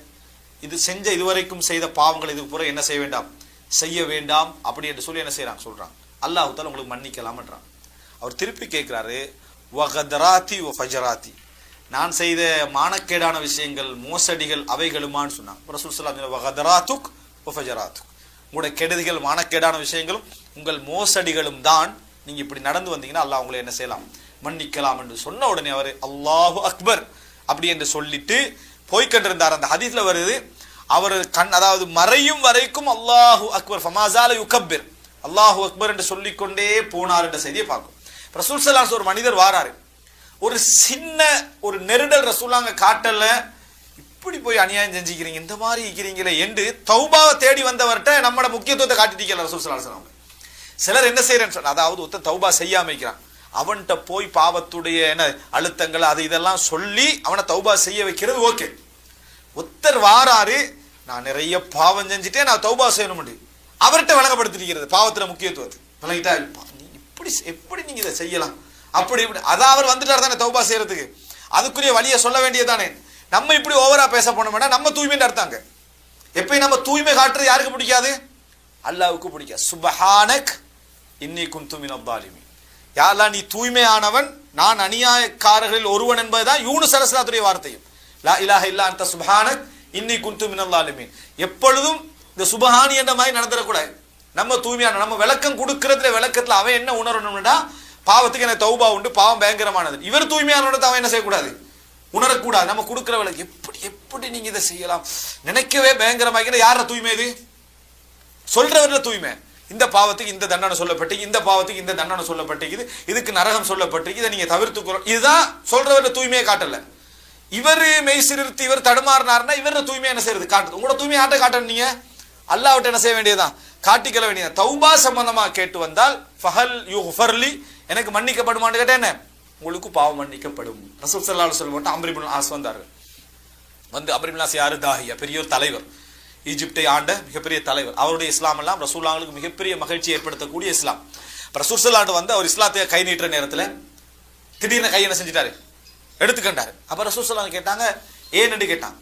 இது செஞ்ச இதுவரைக்கும் செய்த பாவங்களை இதுக்கு பிறகு என்ன செய்ய வேண்டாம், செய்ய வேண்டாம் அப்படி என்று சொல்லி என்ன செய்யறான் சொல்றான். அல்லாஹ் தஆலா உங்களுக்கு மன்னிக்கலாம்ன்றான். அவர் திருப்பி கேட்கிறாரு, வகதராத்தி வ ஃபஜராத்தி, நான் செய்த மானக்கேடான விஷயங்கள் மோசடிகள் அவைகளுமான்னு சொன்னான். ரசூல் ஸல்லல்லாஹு அலைஹி வஸல்லம் வகதராத்துக் வ ஃபஜராத்துக், உங்களுடைய கெடுதிகள் மானக்கேடான விஷயங்களும் உங்கள் மோசடிகளும் தான், நீங்க இப்படி நடந்து வந்தீங்கன்னா அல்லாஹ் உங்களை என்ன செய்யலாம், மன்னிக்கலாம் என்று சொன்ன உடனே அவர் அல்லாஹு அக்பர் அப்படி என்று சொல்லிட்டு போய்கொண்டிருந்தார். அந்த ஹதீஸ்ல வருது, அவர் அதாவது மறையும் வரைக்கும் அல்லாஹு அக்பர் ஃபமாஸால யுகப்பிர், அல்லாஹு அக்பர் என்று சொல்லிக்கொண்டே போனார் என்ற செய்தியை பார்க்கும். ரசூல் ஸல்லல்லாஹு அலைஹி வஸல்லம் ஒரு மனிதர் வாராரு, ஒரு சின்ன ஒரு நெருடல் ரசூலுல்லாஹ் காட்டல, இப்படி போய் அநியாயம் செஞ்சுக்கிறீங்க, இந்த மாதிரி இருக்கிறீங்களே என்று தௌபாவை தேடி வந்தவர்கிட்ட நம்மளோட முக்கியத்துவத்தை காட்டிட்டீங்க ரசூல் ஸல்லல்லாஹு அலைஹி வஸல்லம். சிலர் என்ன செய்யறேன்னு சொன்னா, அதாவது ஒருத்தன் தௌபா செய்யாம இருக்கிறான், அவன்கிட்ட போய் பாவத்துடைய என்ன அழுத்தங்கள் அது இதெல்லாம் சொல்லி அவனை தௌபா செய்ய வைக்கிறது ஓகே. ஒருத்தர் வாராரு, நான் நிறைய பாவம் செஞ்சுட்டே நான் தௌபா செய்யணும், அவர்கிட்ட விளங்கப்படுத்திருக்கிறது பாவத்துல முக்கியத்துவத்தை விளங்கிட்டா, இப்படி எப்படி நீங்க இதை செய்யலாம் அப்படி இப்படி, அதான் அவர் வந்துட்டார் தானே தௌபா செய்யறதுக்கு, அதுக்குரிய வழியை சொல்ல வேண்டியதானே. நம்ம இப்படி ஓவரா பேச போனோம்னா நம்ம தூய்மைன்னு அர்த்தாங்க. எப்பயும் நம்ம தூய்மை காட்டுறது யாருக்கு பிடிக்காது, அல்லாஹ்வுக்கு பிடிக்காது. சுப்ஹானக் இன்னி குன்து மினல் ஸாலிமீன், யா அல்லாஹ் நீ தூய்மையானவன், நான் அநியாயக்காரர்களில் ஒருவன் என்பதுதான் யூனுஸ் அலைஹிஸ்ஸலாத்துடைய வார்த்தையும். லா இலாஹ இல்லா அன்த சுப்ஹானக் இன்னி குன்து மினல் ஸாலிமீன். எப்பொழுதும் இந்த சுபஹானி என்ற மாதிரி நடந்துடக்கூடாது. நம்ம தூய்மையான நம்ம விளக்கம் கொடுக்கறதுல விளக்கத்துல அவன் என்ன உணரணும்னா, பாவத்துக்கு எனக்கு தௌபா உண்டு, பாவம் பயங்கரமானது. இவர் தூய்மையானோட அவன் என்ன செய்யக்கூடாது, உணரக்கூடாது. நம்ம கொடுக்கிற விளக்கு எப்படி எப்படி நீங்க இதை செய்யலாம் நினைக்கவே பயங்கரமாக. யார தூய்மை இது? சொல்றவர்ல தூய்மை. இந்த பாவத்துக்கு இந்த தண்டனை சொல்லப்பட்டு, இந்த பாவத்துக்கு இந்த தண்டனை சொல்லப்பட்டிருக்குது, இதுக்கு நரகம் சொல்லப்பட்டு, இதை நீங்க தவிர்த்துக்கிறோம், இதுதான் சொல்றவர்ல தூய்மையை காட்டல. இவர் மெய் சிறுத்து இவர் தடுமாறினார்னா இவர தூய்மை என்ன செய்யறது காட்டுது. உங்களோட தூய்மை யார்ட்ட காட்டணும்? நீங்க அல்லாஹ்விட்ட என்ன செய்ய வேண்டியதுதான், காட்டிக்கல வேண்டியது. தௌபா சம்பந்தமா கேட்டு வந்தால் ஃபஹல் யுஃபர்லி, எனக்கு மன்னிக்கப்படுமான்னு கேட்டா என்ன, உங்களுக்கு பாவம் மன்னிக்கப்படும். ரசூல் ஸல்லல்லாஹு அலைஹி வஸல்லம் அம்ர் இப்னு ஆஸ் வந்தார்கள். வந்து அம்ர் இப்னு ஆஸ் யாரு? தாஹியா, பெரிய ஒரு தலைவர், ஈஜிப்டை ஆண்ட மிகப்பெரிய தலைவர். அவருடைய இஸ்லாம் எல்லாம் ரசூலுல்லாஹ்வுக்கு மிகப்பெரிய மகிழ்ச்சி ஏற்படுத்தக்கூடிய இஸ்லாம். ரசூல் ஸல்லல்லாஹு அலைஹி வந்து அவர் இஸ்லாத்தை கை நீட்டுற நேரத்தில் திடீர்னு கை என்ன செஞ்சிட்டாரு, எடுத்துக்கண்டாரு. அப்ப ரசூல் ஸல்லல்லாஹு அலைஹி கேட்டாங்க, ஏன்னு கேட்டாங்க.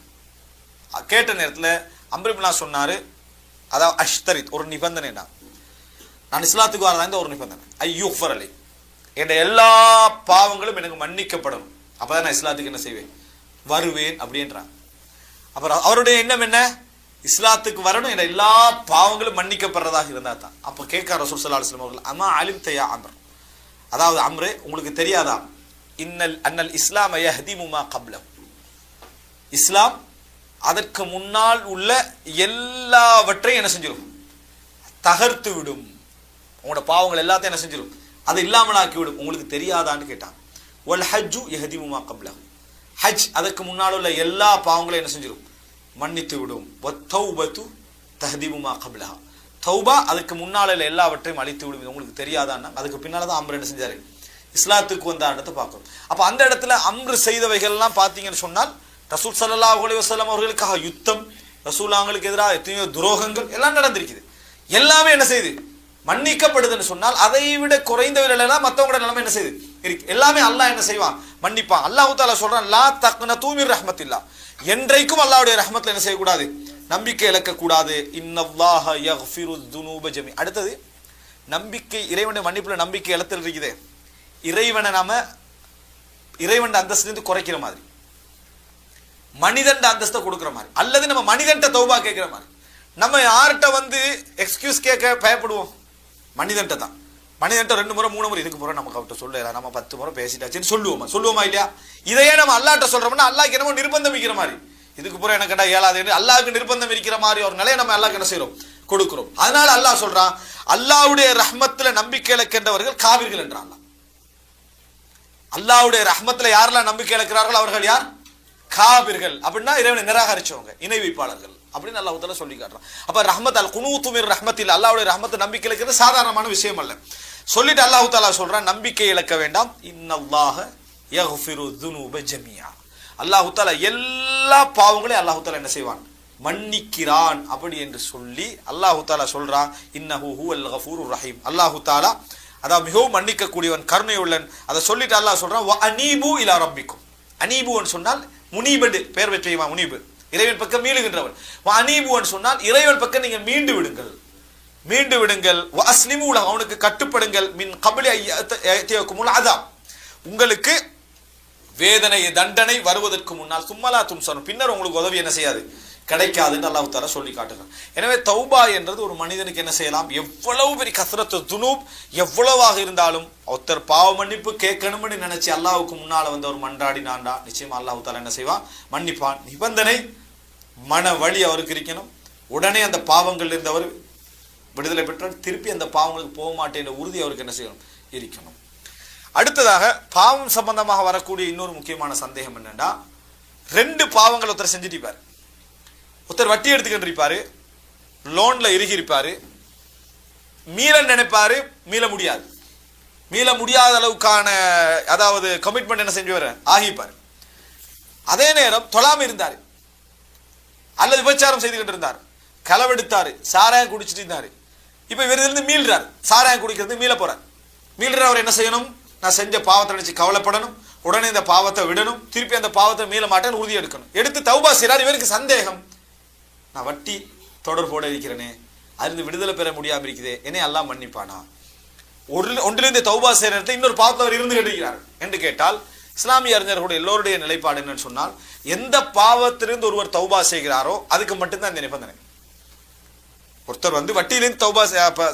கேட்ட நேரத்தில் அம்ர் இப்னு ஆஸ் சொன்னாரு, அதாவது அஷ்தரித், ஒரு நிபந்தனை, நான் இஸ்லாத்துக்கு வரதா ஒரு நிபந்தனை, ஐயூஃபர் அலை, என்ற எல்லா பாவங்களும் எனக்கு மன்னிக்கப்படும், அப்பதான் நான் இஸ்லாத்துக்கு என்ன செய்வேன், வருவேன் அப்படின்றான். அப்புறம் அவருடைய எண்ணம் என்ன, இஸ்லாத்துக்கு வரணும், என்ற எல்லா பாவங்களும் மன்னிக்கப்படுறதாக இருந்தா தான். அப்ப கேட்க ரசூல் ஸல்லல்லாஹு அலைஹி வஸல்லம் அவர்கள், அமா அலிம் தயா அம்ர், அதாவது அம்ரே உங்களுக்கு தெரியாதா, அன்னல் இஸ்லாம் யஹ்திமு மா கப்லஹு, இஸ்லாம் அதற்கு முன்னால் உள்ள எல்லாவற்றையும் என்ன செஞ்சிடும், தகர்த்து விடும். உங்களோட பாவங்கள் எல்லாத்தையும் என்ன செஞ்சிடும், அது இல்லாமலாக்கி விடும். உங்களுக்கு தெரியாதான்னு கேட்டான். வல் ஹஜ்ஜு யஹ்திமு மா கப்லஹு, ஹஜ் அதற்கு முன்னால் உள்ள எல்லா பாவங்களையும் என்ன செஞ்சிடும், மன்னித்து விடும். வத்தௌபத்து தஹ்திமு மா கப்லஹா, தௌபா அதுக்கு முன்னால் உள்ள எல்லாவற்றையும் அழித்து விடும். உங்களுக்கு தெரியாதான்னா அதுக்கு பின்னால்தான் அம்ர் என்ன செஞ்சாரு, இஸ்லாத்துக்கு வந்த இடத்தை பார்க்கணும். அப்ப அந்த இடத்துல அம்ர் செய்தவைகள் எல்லாம் பார்த்தீங்கன்னு சொன்னால், ரசூல் ஸல்லல்லாஹு அலைஹி வஸல்லம் அவர்களுக்காக யுத்தம், ரசூலுல்லாஹ்வுக்கு எதிராக எத்தனையோ துரோகங்கள் எல்லாம் நடந்திருக்குது. எல்லாமே என்ன செய்யுது, மன்னிக்கப்படுதுன்னு சொன்னால் அதை விட குறைந்தவர்கள் எல்லாம் மற்றவங்களோட நிலைமை என்ன செய்யுது இருக்கு. எல்லாமே அல்லாஹ் என்ன செய்வான், மன்னிப்பான். அல்லாஹ் தஆலா சொல்றான், லா தக்னது மிர் ரஹ்மத்தில்லாஹ், என்றைக்கும் அல்லாஹ்வுடைய ரஹ்மத்துல என்ன செய்யக்கூடாது, நம்பிக்கை இழக்க கூடாது. இன்னல்லாஹ யக்ஃபிரு ذுனூப ஜமீ. அடுத்தது நம்பிக்கை, இறைவனுடைய மன்னிப்புல நம்பிக்கை இழத்தல் இருக்குதே, இறைவனை நாம இறைவன் அந்தஸ்திலிருந்து குறைக்கிற மாதிரி, மனிதன் அந்தஸ்தை கொடுக்கிற மாதிரி, அல்லது நம்ம மனிதன்ட்ட தௌபா கேட்கிற மாதிரி. நம்ம யார்கிட்ட வந்து எக்ஸ்கியூஸ் கேட்க பயப்படுவோம், மனிதன்ட்ட தான். மனிதன்ட்ட 2 முறை 3 முறை இதுக்கு முறை நமக்கு அவர்கிட்ட சொல்லல, நம்ம 10 முறை பேசிட்டாச்சுன்னு சொல்லுவோமா இல்லையா? இதையே நம்ம அல்லாஹ்ட்ட சொல்றோம்னா அல்லாஹ்க்கு என்னமோ நிர்பந்தம் வைக்கிற மாதிரி, இதுக்கு புறம் எனக்கு கேட்டா ஏழாது, அல்லாஹ்க்கு நிர்பந்தம் இருக்கிற மாதிரி ஒரு நிலையை நம்ம அல்லாஹ்க்கு என்ன செய்யறோம், கொடுக்கிறோம். அதனால அல்லாஹ் சொல்றான், அல்லாஹ்வுடைய ரஹ்மத்துல நம்பிக்கை இழக்கின்றவர்கள் காவிர்கள் என்றான். அல்லாஹ்வுடைய ரஹ்மத்துல யாரெல்லாம் நம்பிக்கை இழக்கிறார்கள் அவர்கள் யார், காபிர்கள். அப்படின்னா இறைவனை நிராகரிச்சவங்க, இணை வைப்பாளர்கள் அப்படின்னு அல்லாஹ் தஆலா சொல்லி காட்டுறான். அப்ப ரஹ்மத் அல் குனூது மிர் ரஹ்மத்தில், அல்லாஹ்வுடைய ரஹ்மத்தை நம்பிக்கை இழக்கிறது சாதாரணமான விஷயம் அல்ல. சொல்லிட்டு அல்லாஹ் தஆலா சொல்றான், நம்பிக்கை இழக்க வேண்டாம். இன்னல்லாஹ யக்ஃபிரு ذுனூப ஜமீஆ, அல்லாஹ் தஆலா எல்லா பாவங்களையும் அல்லாஹ் தஆலா என்ன செய்வான், மன்னிக்கிறான். அப்படி என்று சொல்லி அல்லாஹ் தஆலா சொல்றான், இன்னஹு ஹுவல் கஃபூருர் ரஹீம், அல்லாஹ் தஆலா அதாவது மிகவும் மன்னிக்க கூடியவன், கருணை உள்ளவன். அதை சொல்லிட்டு அல்லாஹ் சொல்றான், வ அனீபு இலா ரப்பிக்கும், அனீபுன்னு சொன்னால் முனீபு, பெயர் பெற்றமா முனீபு, இறைவன் பக்கம் மீளுகின்றவன். அனீபுன்னு சொன்னால் இறைவன் பக்கம் நீங்க மீண்டு விடுங்கள். அஸ்லிமு லஹு, அவனுக்கு கட்டுப்படுங்கள். மின் கப்லி அய்யத்தியகுமுல் அஸாப், உங்களுக்கு வேதனை தண்டனை வருவதற்கு முன்னால், சும்மலா தும்சனு, பின்னர் உங்களுக்கு உதவி என்ன செய்யாது, கிடைக்காதுன்னு அல்லாஹ் தஆலா சொல்லி காட்டுறான். எனவே தௌபா என்றது ஒரு மனிதனுக்கு என்ன செய்யலாம், எவ்வளவு பெரிய கஸ்ரத்து துனூப் எவ்வளவாக இருந்தாலும் ஒருத்தர் பாவ மன்னிப்பு கேட்கணும்னு நினைச்சு அல்லாஹ்வுக்கு முன்னால வந்து ஒரு மன்றாடினாண்டா நிச்சயமா அல்லாஹ் தஆலா என்ன செய்வான், மன்னிப்பான். நிபந்தனை மன வழி அவருக்கு இருக்கணும். உடனே அந்த பாவங்கள் இருந்தவர் விடுதலை பெற்றால் திருப்பி அந்த பாவங்களுக்கு போக மாட்டேன் உறுதி அவருக்கு என்ன செய்யணும், இருக்கணும். அடுத்ததாக பாவம் சம்பந்தமாக வரக்கூடிய இன்னொரு முக்கியமான சந்தேகம் என்னன்னா, 2 பாவங்கள் ஒருத்தர் செஞ்சுட்டிருப்பார். ஒருத்தர் வட்டி எடுத்துக்கிட்டு இருப்பாரு, லோன்ல இறுகி இருப்பாரு, மீள நினைப்பாரு, மீள முடியாத அளவுக்கான அதாவது கமிட்மெண்ட் என்ன செஞ்சு வர ஆகிப்பாரு. அதே நேரம் தொழாம இருந்தாரு, அல்லது விபச்சாரம் செய்துகிட்டு இருந்தார், களவெடுத்தாரு, சாராயம் குடிச்சிட்டு இருந்தாரு. இப்ப இவரிலிருந்து மீள்றாரு, சாராயம் குடிக்கிறது மீள போறார். மீள்ற அவர் என்ன செய்யணும், நான் செஞ்ச பாவத்தை நினைச்சு கவலைப்படணும், உடனே இந்த பாவத்தை விடணும், திருப்பி அந்த பாவத்தை மீள மாட்டேன்னு உறுதி எடுக்கணும். எடுத்து தௌபா செய்றார். இவருக்கு சந்தேகம், நான் வட்டி தொடர்போட இருக்கிறேனே, அதிலிருந்து விடுதலை பெற முடியாம இருக்குதே, என்னை அல்லாஹ் மன்னிப்பானா? ஒன்றிலிருந்து தௌபா செய்கிற நேரத்தில் இன்னொரு பாவத்தில் அவர் இருந்து கொண்டிருக்கிறார் என்று கேட்டால், இஸ்லாமிய அறிஞர்களுடைய எல்லோருடைய நிலைப்பாடு என்னன்னு சொன்னால், எந்த பாவத்திலிருந்து ஒருவர் தௌபா செய்கிறாரோ அதுக்கு மட்டும்தான் இந்த நிபந்தனை. ஒருத்தர் வட்டியிலிருந்து தௌபா,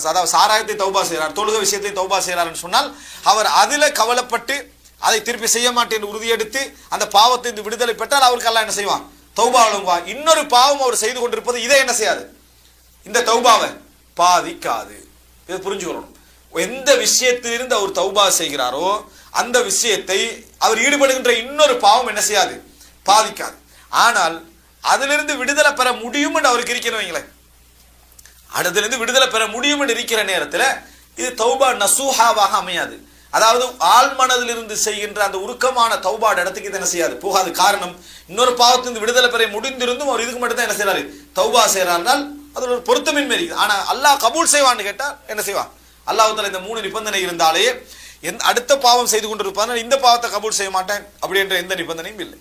அதாவது சாராயத்தை தௌபா செய்கிறார், தொழுகை விஷயத்தை தௌபா செய்கிறார்னு சொன்னால், அவர் அதுல கவலைப்பட்டு அதை திருப்பி செய்ய மாட்டேன் உறுதியெடுத்து அந்த பாவத்தை விடுதலை பெற்றால் அவருக்கு எல்லாம் என்ன செய்வான்? தௌபா வழங்குவான். இன்னொரு பாவம் அவர் செய்து கொண்டிருப்பது இதை என்ன செய்யாது? இந்த தௌபாவை பாதிக்காது. இதை புரிஞ்சுக்கணும். எந்த விஷயத்திலிருந்து அவர் தௌபா செய்கிறாரோ அந்த விஷயத்தை அவர் ஈடுபடுகின்ற இன்னொரு பாவம் என்ன செய்யாது? பாதிக்காது. ஆனால் அதிலிருந்து விடுதலை பெற முடியும் என்று அவருக்கு இருக்கிறவங்களேன், அதிலிருந்து விடுதலை பெற முடியும் என்று இருக்கிற நேரத்தில் இது தௌபா நசூஹாவாக அமையாது. அதாவது ஆழ்மனதிலிருந்து செய்கின்ற அந்த உருக்கமான தௌபாட இடத்துக்கு இது என்ன செய்யாது? போகாது. காரணம், இன்னொரு பாவத்திலிருந்து விடுதலை பெற முடிந்திருந்தும் அவர் இதுக்கு மட்டும் தான் என்ன செய்யறாரு? தௌபா செய்யறாருனால் அது ஒரு பொருத்தமின்மை இருக்குது. ஆனா அல்லாஹ் கபூல் செய்வான்னு கேட்டா என்ன செய்வான்? அல்லாஹ்வுத்தாலா இந்த 3 நிபந்தனை இருந்தாலே அடுத்த பாவம் செய்து கொண்டிருப்பாங்க, இந்த பாவத்தை கபூல் செய்ய மாட்டேன் அப்படி என்ற எந்த நிபந்தனையும் இல்லை.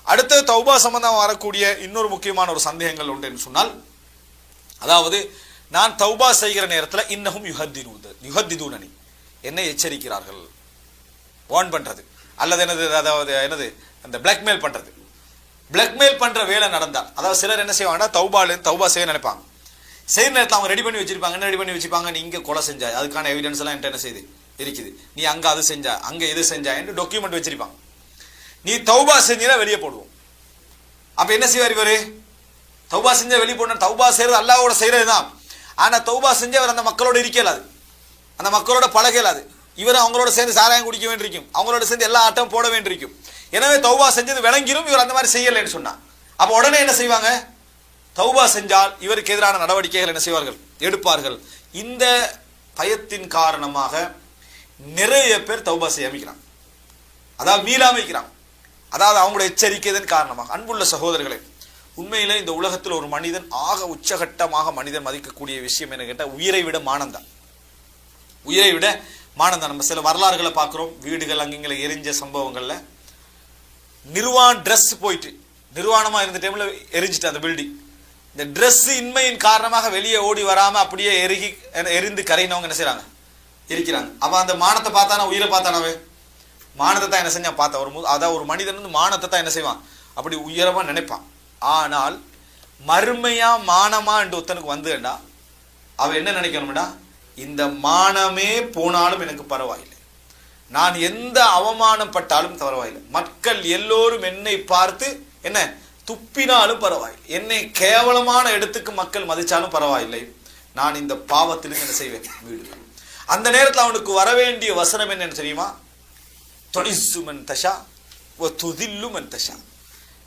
அடுத்த தௌபா சம்பந்தம் வரக்கூடிய இன்னொரு முக்கியமான ஒரு சந்தேகங்கள் உண்டு என்று சொன்னால், அதாவது நான் தௌபா செய்கிற நேரத்தில் இன்னஹும் யுஹத்திதூனனி, என்னை எச்சரிக்கிறார்கள், வார்ன் பண்றது, அல்லது அதாவது அந்த பிளாக்மெயில் பண்றது. பிளாக்மெயில் பண்ற வேலை நடந்தால், அதாவது சிலர் என்ன செய்வாங்கன்னா தௌபா செய்ய நினைப்பாங்க. செய்கிற நேரத்தில் அவங்க ரெடி பண்ணி வச்சிருப்பாங்க. என்ன ரெடி பண்ணி வச்சிருப்பாங்க? நீ இங்கே கொலை செஞ்சாய், அதுக்கான எவிடன்ஸ் எல்லாம் என்ன செய்யுது இருக்குது, நீ அங்கே அது செஞ்சா அங்கே இது செஞ்சா என்று டாக்குமெண்ட் வச்சிருப்பாங்க. நீ தௌபா செஞ்சா வெளியே போடுவோம். அப்ப என்ன செய்வார் இவரு? தௌபா செஞ்சா வெளியே போடணும். தௌபா செய்யறது அல்லாஹ்வோட செய்யறது தான். ஆனா தௌபா செஞ்சு அவர் அந்த மக்களோட இருக்கலாது, அந்த மக்களோட பழகலாது. இவர் அவங்களோட சேர்ந்து சாராயம் குடிக்க வேண்டியிருக்கும், அவங்களோட சேர்ந்து எல்லா ஆட்டம் போட வேண்டியிருக்கும். எனவே தௌபா செஞ்சது விளங்கிரும் இவர் அந்த மாதிரி செய்யலைன்னு சொன்னா, அப்ப உடனே என்ன செய்வாங்க? தௌபா செஞ்சால் இவருக்கு எதிரான நடவடிக்கைகள் என்ன செய்வார்கள்? எடுப்பார்கள். இந்த பயத்தின் காரணமாக நிறைய பேர் தௌபா செய்ய அமைக்கிறான், அதாவது மீளாமைக்கிறான். அதாவது அவங்களோட எச்சரிக்கையின் காரணமாக. அன்புள்ள சகோதரர்களே, உண்மையில இந்த உலகத்தில் ஒரு மனிதன் ஆக உச்சகட்டமாக மனிதன் மதிக்கக்கூடிய விஷயம் என்ன கேட்டால், உயிரை விட மானந்தான். உயிரை விட மானந்தான். நம்ம சில வரலாறுகளை பார்க்கிறோம், வீடுகள் அங்கிங்களை எரிஞ்ச சம்பவங்கள்ல நிர்வாண ட்ரெஸ் போயிட்டு நிர்வாணமா இருந்த டைம்ல எரிஞ்சிட்டு அந்த பில்டிங், இந்த ட்ரெஸ் இன்மையின் காரணமாக வெளியே ஓடி வராம அப்படியே எரிந்து கரையினவங்க என்ன செய்யறாங்க? இருக்கிறாங்க. அப்ப அந்த மானத்தை பார்த்தானா? உயிரை பார்த்தானாவே? மானத்தை தான் என்ன செஞ்சான்? பார்த்த அதாவது ஒரு மனிதன் மானத்தை தான் என்ன செய்வான்? அப்படி உயரமா நினைப்பான். ஆனால் மறுமையா மானமா என்று ஒருத்தனுக்கு வந்துடா அவன் என்ன நினைக்கணும்டா? இந்த மானமே போனாலும் எனக்கு பரவாயில்லை, நான் எந்த அவமானம் பட்டாலும் பரவாயில்லை, மக்கள் எல்லோரும் என்னை பார்த்து என்ன துப்பினாலும் பரவாயில்லை, என்னை கேவலமான இடத்துக்கு மக்கள் மதிச்சாலும் பரவாயில்லை, நான் இந்த பாவத்திலிருந்து என்ன செய்வேன்? வீடு. அந்த நேரத்தில் அவனுக்கு வர வேண்டிய வசனம் என்னன்னு தெரியுமா? தொனிசு மன் தஷா வ துதில்லு மன் தஷா,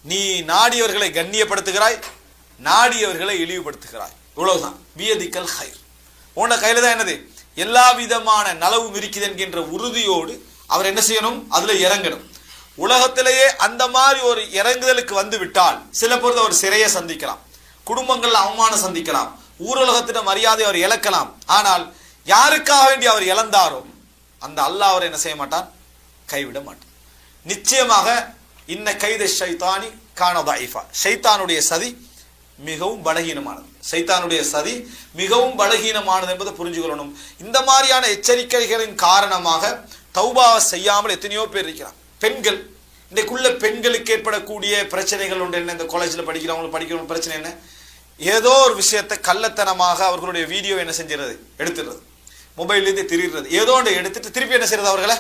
நீ நாடியவர்களை கண்ணியப்படுத்துகிறாய், நாடியவர்களை இழிவுபடுத்துகிறாய், இவ்வளவுதான். பியதிக்கல் ஹைர், உன்ன கையில தான் என்னது? எல்லா விதமான நலவும் இருக்குது என்கின்ற உறுதியோடு அவர் என்ன செய்யணும்? அதுல இறங்கணும். உலகத்திலேயே அந்த மாதிரி ஒரு இறங்குதலுக்கு வந்து விட்டால் சில பொழுது அவர் சிறையை சந்திக்கலாம், குடும்பங்கள்ல அவமானம் சந்திக்கலாம், ஊரலகத்தின மரியாதை அவர் இழக்கலாம். ஆனால் யாருக்காக வேண்டி அவர் இழந்தாரோ அந்த அல்லாஹ் அவர் என்ன செய்ய மாட்டான்? கைவிட மாட்டான். நிச்சயமாக இன்ன கைத ஷைத்தானி கான தஈஃபா, ஷைத்தானுடைய சதி மிகவும் பலகீனமானது. சைத்தானுடைய சதி மிகவும் பலகீனமானது என்பதை புரிஞ்சுக்கொள்ளணும். இந்த மாதிரியான எச்சரிக்கைகளின் காரணமாக தௌபாவை செய்யாமல் எத்தனையோ பேர் இருக்கிறார். பெண்கள், இன்றைக்குள்ள பெண்களுக்கு ஏற்படக்கூடிய பிரச்சனைகள் உண்டு. என்ன? இந்த காலேஜில் படிக்கிறவங்க பிரச்சனை என்ன? ஏதோ ஒரு விஷயத்தை கள்ளத்தனமாக அவர்களுடைய வீடியோ என்ன செஞ்சிருது? எடுத்துடுறது, மொபைல்லேருந்து திரிடுறது, ஏதோ ஒன்று எடுத்துட்டு திருப்பி என்ன செய்யறது? அவர்களை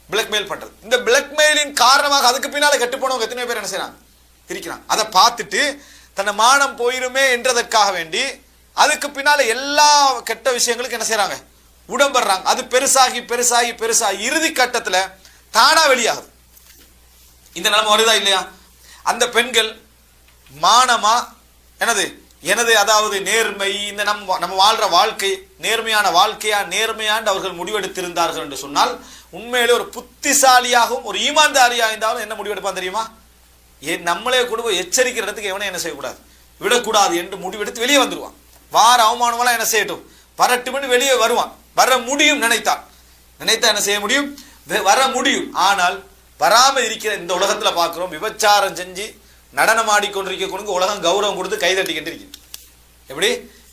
பிளாக்மெயில் பண்றது. இந்த பிளாக்மெயிலின் காரணமாக அதுக்கு பின்னால கட்டுப்போனவங்க எத்தனை பேர் என்ன செய்யறாங்க? இருக்கிறாங்க. அதை பார்த்துட்டு தன்னை மானம் போயிருமே என்றதற்காக வேண்டி அதுக்கு பின்னால எல்லா கெட்ட விஷயங்களுக்கு என்ன செய்யறாங்க? உடம்படுறாங்க. அது பெருசாகி பெருசாகி பெருசாகி இறுதி கட்டத்துல தானா வெளியாகுது. இந்த நிலைமை வருதா இல்லையா? அந்த பெண்கள் மானமா எனது அதாவது நேர்மை, இந்த நம்ம வாழ்ற வாழ்க்கை நேர்மையான வாழ்க்கையா, நேர்மையாண்டு அவர்கள் முடிவெடுத்திருந்தார்கள் என்று சொன்னால் உண்மையிலே ஒரு புத்திசாலியாகவும் ஒரு ஈமான்தாரியா இருந்தாலும் என்ன முடிவெடுப்பான் தெரியுமா? நம்மளே கூட எச்சரிக்கிற இடத்துக்கு எவனை என்ன செய்யக்கூடாது, விடக்கூடாது என்று முடிவெடுத்து வெளியே வந்துருவான். வார அவமானமெல்லாம் என்ன செய்யட்டும், வரட்டும்னு வெளியே வருவான். வர முடியும், நினைத்தா என்ன செய்ய முடியும்? வர முடியும். ஆனால் வராம இருக்கிற இந்த உலகத்துல பார்க்கிறோம், விபச்சாரம் செஞ்சு நடனம் ஆடிக்கொண்டிருக்க உலகம் கௌரவம் கொடுத்து கைதட்டிக்கிட்டு இருக்கு. எப்படி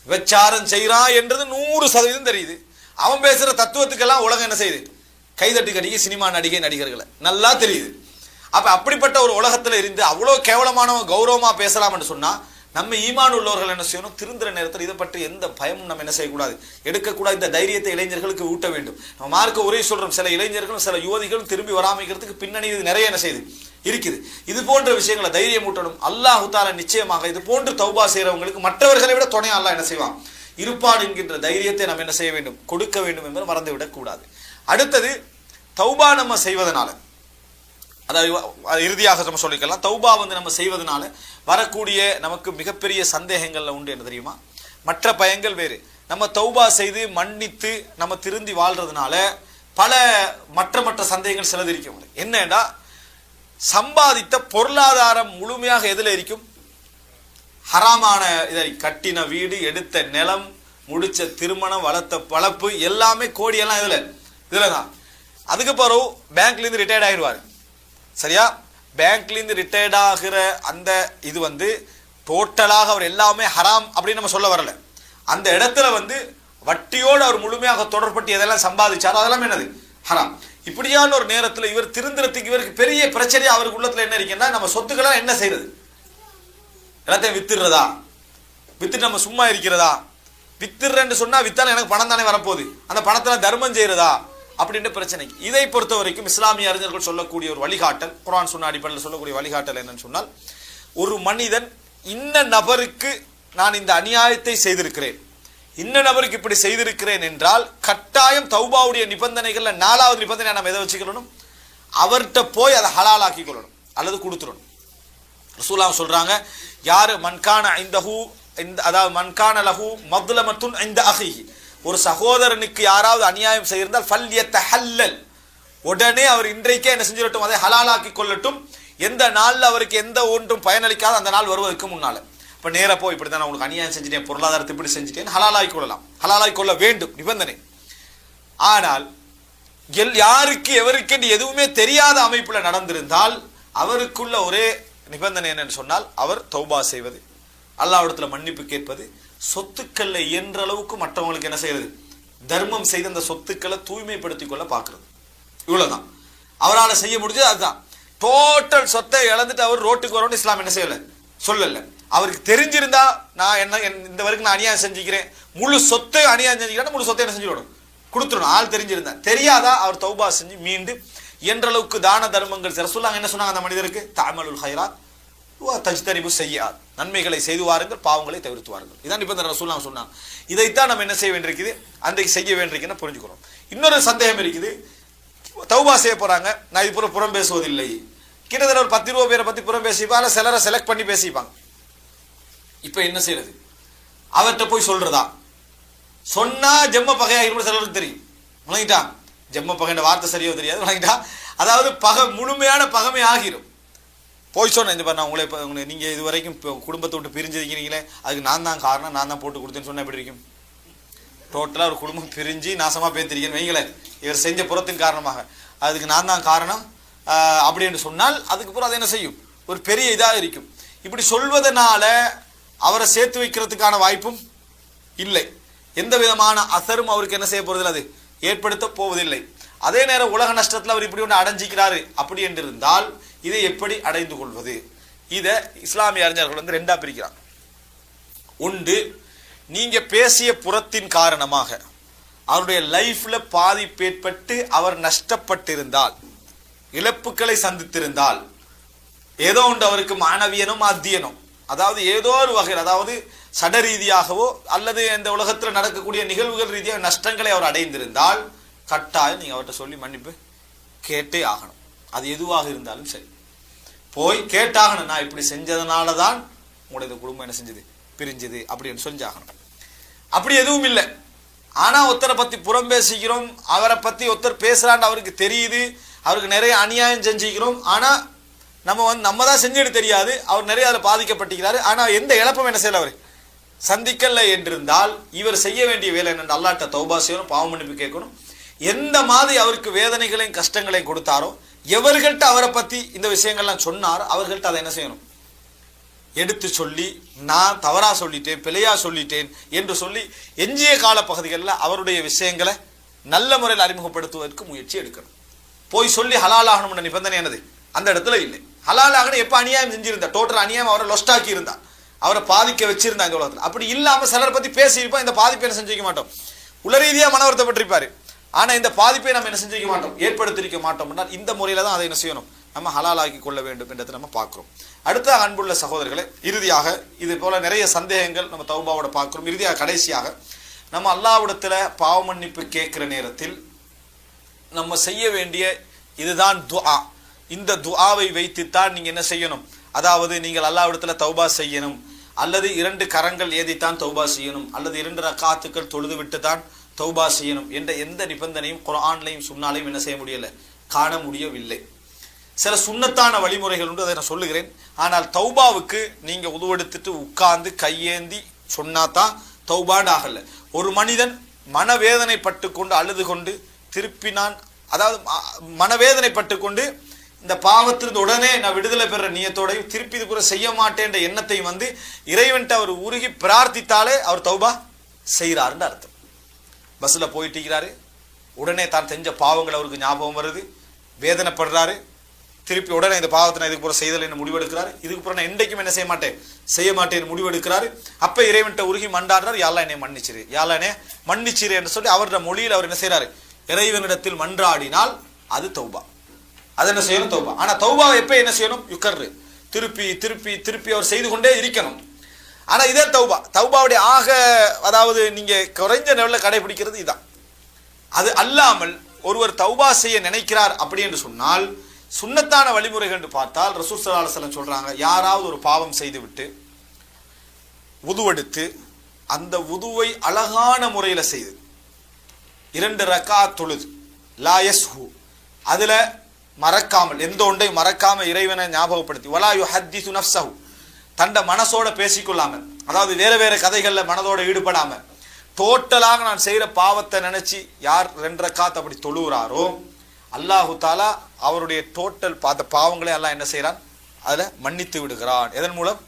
விபச்சாரம் செய்யறான் என்றது 100% தெரியுது. அவன் பேசுற தத்துவத்துக்கெல்லாம் உலகம் என்ன செய்யுது? கைதட்டி கடிக்க சினிமா நடிகர்களை நல்லா தெரியுது. அப்ப அப்படிப்பட்ட ஒரு உலகத்துல இருந்து அவ்வளவு கேவலமானவன் கௌரவமா பேசலாம்னு சொன்னா நம்ம ஈமான் உள்ளவர்கள் என்ன செய்யணும்? திருந்துற நேரத்தில் இதை பற்றி எந்த பயமும் நம்ம என்ன செய்யக்கூடாது, எடுக்கக்கூடாது. இந்த தைரியத்தை இளைஞர்களுக்கு ஊட்ட வேண்டும். நம்ம மார்க்க உரை சொல்றோம், சில இளைஞர்களும் சில யுவதிகளும் திரும்பி வராமைக்கிறதுக்கு பின்னணி இது நிறைய என்ன செய்யுது இருக்குது. இது போன்ற விஷயங்களை தைரியம் ஊட்டணும். அல்லாஹ் தஆலா நிச்சயமாக இது போன்று தௌபா செய்யறவங்களுக்கு மற்றவர்களை விட துணை அல்லாஹ் என்ன செய்வான்? இருப்பான் என்கின்ற தைரியத்தை நம்ம என்ன செய்ய வேண்டும்? கொடுக்க வேண்டும் என்பதை மறந்துவிடக் கூடாது. அடுத்தது, தௌபா நம்ம செய்வதனால, அதாவது இறுதியாக நம்ம சொல்லிக்கலாம், தௌபா நம்ம செய்வதனால வரக்கூடிய நமக்கு மிகப்பெரிய சந்தேகங்கள்ல உண்டு என்ன தெரியுமா? மற்ற பயங்கள் வேறு. நம்ம தௌபா செய்து மன்னித்து நம்ம திருந்தி வாழ்றதுனால பல மற்ற சந்தேகங்கள் சிலது இருக்கும். என்னன்னா, சம்பாதித்த பொருளாதாரம் முழுமையாக எதுல இருக்கும்? ஹராமான இதை கட்டின வீடு, எடுத்த நிலம், முடிச்ச திருமணம், வளர்த்த வளர்ப்பு எல்லாமே கோடியெல்லாம் இதுலதான். அதுக்கு பிறகு பேங்க்ல இருந்து ரிட்டையர்ட் ஆகிடுவாரு. சரியா? பேங்க்ல இருந்து ரிட்டையர்ட் ஆகிற அந்த இது டோட்டலாக அவர் எல்லாமே ஹராம் அப்படின்னு நம்ம சொல்ல வரல. அந்த இடத்துல வட்டியோடு அவர் முழுமையாக தொடர்பட்டு எதெல்லாம் சம்பாதிச்சாரோ அதெல்லாம் என்னது? ஹராம். இப்படியான ஒரு நேரத்தில் இவர் திருந்துறதுக்கு இவருக்கு பெரிய பிரச்சனை அவருக்கு உள்ளத்துல என்ன இருக்குன்னா, நம்ம சொத்துக்கெல்லாம் என்ன செய்யறது? எல்லாத்தையும் வித்துடுறதா? வித்துட்டு நம்ம சும்மா இருக்கிறதா? வித்துறேன்னு சொன்னா வித்தாலும் எனக்கு பணம் தானே வரப்போகுது, அந்த பணத்துல தர்மம் செய்யறதா அப்படின்ற பிரச்சனைக்கு. இதை பொறுத்த வரைக்கும் இஸ்லாமிய அறிஞர்கள் சொல்லக்கூடிய ஒரு வழிகாட்டல், குர்ஆன் சுன்னா அடிப்படையில் சொல்லக்கூடிய வழிகாட்டல் என்னன்னு சொன்னால், ஒரு மனிதன் இன்ன நபருக்கு நான் இந்த அநியாயத்தை செய்திருக்கிறேன், இன்ன நபருக்கு இப்படி செய்திருக்கிறேன் என்றால் கட்டாயம் தௌபாவுடைய நிபந்தனைகள்ல 4வது நிபந்தனை நம்ம எதை வச்சுக்கணும்? அவர்கிட்ட போய் அதை ஹலாலாக்கி கொள்ளணும் அல்லது கொடுத்துடணும். ரசூலுல்லாஹ் சொல்றாங்க, யாரு மன்கான இந்தஹு, அதாவது மன்கான லஹு மத்லமத்துன் இன்த அஹீஹி, ஒரு சகோதரனுக்கு யாராவது அநியாயம் செய்திருந்தால் ஃபல்யத்தஹல்லல், உடனே அவர் இன்றைக்கே என்ன செஞ்சிடட்டும்? அதை ஹலாலாக்கி கொள்ளட்டும். எந்த நாள்ல அவருக்கு எந்த ஒன்றும் பயனளிக்காத அந்த நாள் வருவதற்கு முன்னால. இப்ப நேர போய் இப்படித்தான் உங்களுக்கு அநியாயம் செஞ்சுட்டேன், பொருளாதாரத்தை இப்படி செஞ்சுட்டேன், ஹலாலாக்கி கொள்ளலாம், ஹலாலாக்கி கொள்ள வேண்டும், நிபந்தனை. ஆனால் யாருக்கு எவருக்கு எதுவுமே தெரியாத அமைப்புல நடந்திருந்தால் அவருக்குள்ள ஒரே நிபந்தனை என்னன்னு சொன்னால், அவர் தௌபா செய்வது, அல்லாஹ்விடத்துல மன்னிப்பு கேட்பது, சொத்துக்களை இயன்ற அளவுக்கு மற்றவங்களுக்கு என்ன செய்யறது? தர்மம் செய்து அந்த சொத்துக்களை தூய்மைப்படுத்திக் கொள்ள பார்க்கிறது. இவ்வளவுதான் அவரால் செய்ய முடிஞ்சது. அதுதான். டோட்டல் சொத்தை இழந்துட்டு அவர் ரோட்டுக்கு வரணும்னு இஸ்லாம் என்ன செய்யல, சொல்லல. அவருக்கு தெரிஞ்சிருந்தா நான் என்ன இந்த வரைக்கும் நான் அநியாயம் செஞ்சுக்கிறேன், முழு சொத்தை அநியாயம் செஞ்சுக்கிறேன், முழு சொத்தை என்ன செஞ்சுக்கணும்? கொடுத்துடணும். ஆள் தெரிஞ்சிருந்தா. தெரியாதா அவர் தௌபா செஞ்சு மீண்டு என்ற அளவுக்கு தான தர்மங்கள். ரசூலுல்லாஹ் என்ன சொன்னாங்க அந்த மனிதருக்கு? தஅமலுல் ஹைராத் வ தஜ்தனிபு ஸய்யிஆத், நன்மைகளை செய்து வாருங்கள், பாவங்களை தவிர்த்து வாருங்கள். இதான் இப்ப ரசூலுல்லாஹ் சொன்னாங்க. இதைத்தான் நம்ம என்ன செய்ய வேண்டியிருக்குது? அன்றைக்கு செய்ய வேண்டியிருக்குன்னு புரிஞ்சுக்கிறோம். இன்னொரு சந்தேகம் இருக்குது. தௌபா செய்ய போறாங்க, நான் இது புறம் பேசுவதில்லை, கிட்டத்தட்ட ஒரு 10 பேரை பத்தி புறம் பேசிப்பாங்க, சிலரை செலக்ட் பண்ணி பேசிப்பாங்க. இப்ப என்ன செய்யறது? அவர்கிட்ட போய் சொல்றதா? சொன்னா ஜெம்ம பகையாகிரும் சிலருக்கு தெரியும். வணங்கிட்டா, ஜெம்ம பகைன்ற வார்த்தை சரியா தெரியாது, வணங்கிட்டா, அதாவது முழுமையான பகமை ஆகிரும். போய் சொன்னேன், இந்த பாரு நான் உங்களை நீங்க இது வரைக்கும் குடும்பத்தை விட்டு பிரிஞ்சிருக்கிறீங்களே, அதுக்கு நான் தான் காரணம், நான் தான் போட்டு கொடுத்தேன்னு சொன்னா எப்படி இருக்கும்? டோட்டலா ஒரு குடும்பம் பிரிஞ்சு நாசமா பேத்திருக்கேன்னு வைங்களேன், இவர் செஞ்ச புறத்தின் காரணமாக, அதுக்கு நான் தான் காரணம் அப்படின்னு சொன்னால் அதுக்கு பிறகு அது என்ன செய்யும்? ஒரு பெரிய இதாக இருக்கும். இப்படி சொல்வதனால அவரை சேர்த்து வைக்கிறதுக்கான வாய்ப்பும் இல்லை. எந்த விதமான அசரும் அவருக்கு என்ன செய்ய போறதில்லை, அது ஏற்படுத்த போவதில்லை. அதே நேரம் உலக நஷ்டத்தில் அவர் இப்படி ஒன்று அடைஞ்சிக்கிறாரு அப்படி என்று இருந்தால் இதை எப்படி அடைந்து கொள்வது? இதை இஸ்லாமிய அறிஞர்கள் 2ஆ பிரிக்கிறாங்க. ஒன்று, நீங்க பேசிய புறத்தின் காரணமாக அவருடைய லைஃப்ல பாதிப்பு ஏற்பட்டு அவர் நஷ்டப்பட்டிருந்தால், இழப்புகளை சந்தித்திருந்தால், ஏதோ ஒன்று அவருக்கு மானவியனோ மாத்தியனோ, அதாவது ஏதோ ஒரு வகையில், அதாவது சட ரீதியாகவோ அல்லது இந்த உலகத்தில் நடக்கக்கூடிய நிகழ்வுகள் ரீதியாக நஷ்டங்களை அவர் அடைந்திருந்தால் கட்டாயம் நீங்க அவர்கிட்ட சொல்லி மன்னிப்பு கேட்டே ஆகணும். அது எதுவாக இருந்தாலும் சரி, போய் கேட்டாகணும். நான் இப்படி செஞ்சதுனால தான் உங்களுடைய குடும்பம் என்ன செஞ்சது, பிரிஞ்சது அப்படின்னு செஞ்சாகணும். அப்படி எதுவும் இல்லை. ஆனா ஒருத்தரை பத்தி புறம் பேசிக்கிறோம், அவரை பத்தி ஒருத்தர் பேசுறான்னு அவருக்கு தெரியுது, அவருக்கு நிறைய அநியாயம் செஞ்சுக்கிறோம், ஆனா நம்ம தான் செஞ்சுட்டு தெரியாது, அவர் நிறைய அதில் பாதிக்கப்பட்டிருக்கிறாரு, ஆனா எந்த இழப்பும் என்ன செய்யல அவர் சந்திக்கல என்றிருந்தால் இவர் செய்ய வேண்டிய வேலை என்ன? அல்லாஹ்ட்ட தௌபா செய்யணும், பாவ மன்னிப்பு கேட்கணும். எந்த மாதிரி அவருக்கு வேதனைகளையும் கஷ்டங்களையும் கொடுத்தாரோ, எவர்கள்ட்ட அவரை பத்தி இந்த விஷயங்கள்லாம் சொன்னாரோ அவர்கள்ட்ட அதை என்ன செய்யணும்? எடுத்து சொல்லி நான் தவறா சொல்லிட்டேன், பிழையா சொல்லிட்டேன் என்று சொல்லி எஞ்சிய கால பகுதிகளில் அவருடைய விஷயங்களை நல்ல முறையில் அறிமுகப்படுத்துவதற்கு முயற்சி எடுக்கணும். போய் சொல்லி ஹலாலாகணும்ன்ற நிபந்தனை என்னது அந்த இடத்துல இல்லை. ஹலாலாகணும் எப்ப அநியாயம் செஞ்சிருந்தா, டோட்டல் அநியாயம் அவரை லொஸ்டாக்கி இருந்தா, அவரை பாதிக்க வச்சிருந்தா இந்த உலகத்தில். அப்படி இல்லாம சிலரை பத்தி பேசியிருப்போம், இந்த பாதிப்பை என்ன செஞ்சிக்க மாட்டோம், உள ரீதியா மன வருத்தப்பட்டிருப்பாரு, ஆனா இந்த பாதிப்பை நம்ம என்ன செஞ்சிக்க மாட்டோம், ஏற்படுத்திருக்க மாட்டோம். இந்த முறையில தான் அதை என்ன செய்யணும், நம்ம ஹலாலாக்கி கொள்ள வேண்டும் என்றதை நம்ம பார்க்கிறோம். அடுத்த அன்புள்ள சகோதரர்களே, இறுதியாக இது போல நிறைய சந்தேகங்கள் நம்ம தௌபாவோட பார்க்கிறோம். இறுதியாக கடைசியாக நம்ம அல்லாஹ்விடத்துல பாவ மன்னிப்பு கேட்கிற நேரத்தில் நம்ம செய்ய வேண்டிய இதுதான் துஆ. இந்த துஆவை வைத்துத்தான் நீங்க என்ன செய்யணும், அதாவது நீங்கள் அல்லாஹ்விடத்துல தௌபா செய்யணும், அல்லது 2 கரங்கள் ஏதித்தான் தௌபா செய்யணும், அல்லது 2 ரக்காத்துக்கள் தொழுது விட்டு தான் தௌபா செய்யணும் என்ற எந்த நிபந்தனையும் குர்ஆன்லையும் சுன்னாலையும் என்ன செய்ய முடியல, காண முடியவில்லை. சில சுன்னத்தான வழிமுறைகள் உண்டு, அதை நான் சொல்லுகிறேன். ஆனால் தௌபாவுக்கு நீங்க உதுவெடுத்துட்டு உட்கார்ந்து கையேந்தி சொன்னாதான் தௌபான்னு ஆகல. ஒரு மனிதன் மனவேதனைப்பட்டு கொண்டு அழுது கொண்டு திருப்பி அதாவது மனவேதனைப்பட்டு கொண்டு இந்த பாவத்திலிருந்து உடனே நான் விடுதலை பெற நியத்தோடையும் திருப்பி இது கூட செய்ய மாட்டேன் என்ற எண்ணத்தையும் இறைவன்ட்டு அவர் உருகி பிரார்த்தித்தாலே அவர் தௌபா செய்கிறாருன்னு அர்த்தம். பஸ்ல போயிட்டு இருக்கிறாரு, உடனே தான் செஞ்ச பாவங்கள் அவருக்கு ஞாபகம் வருது, வேதனைப்படுறாரு, திருப்பி உடனே இந்த பாவத்தை நான் இதுக்கு போற செய்தல் என்ன முடிவெடுக்கிறாரு, இதுக்கு போற நான் என்றைக்கும் என்ன செய்ய மாட்டேன் முடிவெடுக்கிறாரு. அப்ப இறைவன்ட்ட உருகி மண்டாடுறாரு, யாழ்லா என்னை மன்னிச்சிரு, யாழ்லா என்னை மன்னிச்சிரு என்று சொல்லி அவருடைய மொழியில் அவர் என்ன செய்யறாரு, இறைவனிடத்தில் மன்றாடினால் அது தௌபா. அது என்ன செய்யணும், தௌபா. ஆனா தௌபாவை எப்ப என்ன செய்யணும், யுக்கர்ரு, திருப்பி திருப்பி திருப்பி அவர் செய்து கொண்டே இருக்கணும். ஆனா இதே தௌபாவுடைய அதாவது நீங்க குறைஞ்ச லெவலில் கடைபிடிக்கிறது இதான். அது அல்லாமல் ஒருவர் தௌபா செய்ய நினைக்கிறார் அப்படி என்று சொன்னால் சுன்னத்தான வழிமுறைகள் என்று பார்த்தால் ரசூல் ஸல்லல்லாஹு அலைஹி வஸல்லம் சொல்றாங்க, யாராவது ஒரு பாவம் செய்து விட்டு உதுவெடுத்து அந்த உதுவை அழகான முறையில செய்து 2 ரக்காத் தொழுது லா யஸ்ஹு, அதுல மறக்காமல் எந்த ஒன்றையும் மறக்காம இறைவனை ஞாபகப்படுத்தி வலா யுஹத்திஸு நஃப்ஸஹு, தண்ட மனசோட பேசிக்கொள்ளாம, அதாவது வேற வேற கதைகள்ல மனதோட ஈடுபடாம டோட்டலாக நான் செய்யற பாவத்தை நினைச்சு யார் 2 ரக்காத் அப்படி தொழுகிறாரோ அல்லாஹு தாலா அவருடைய டோட்டல் பாவங்களை எல்லாம் என்ன செய்யறான், அதுல மன்னித்து விடுகிறான். எதன் மூலம்,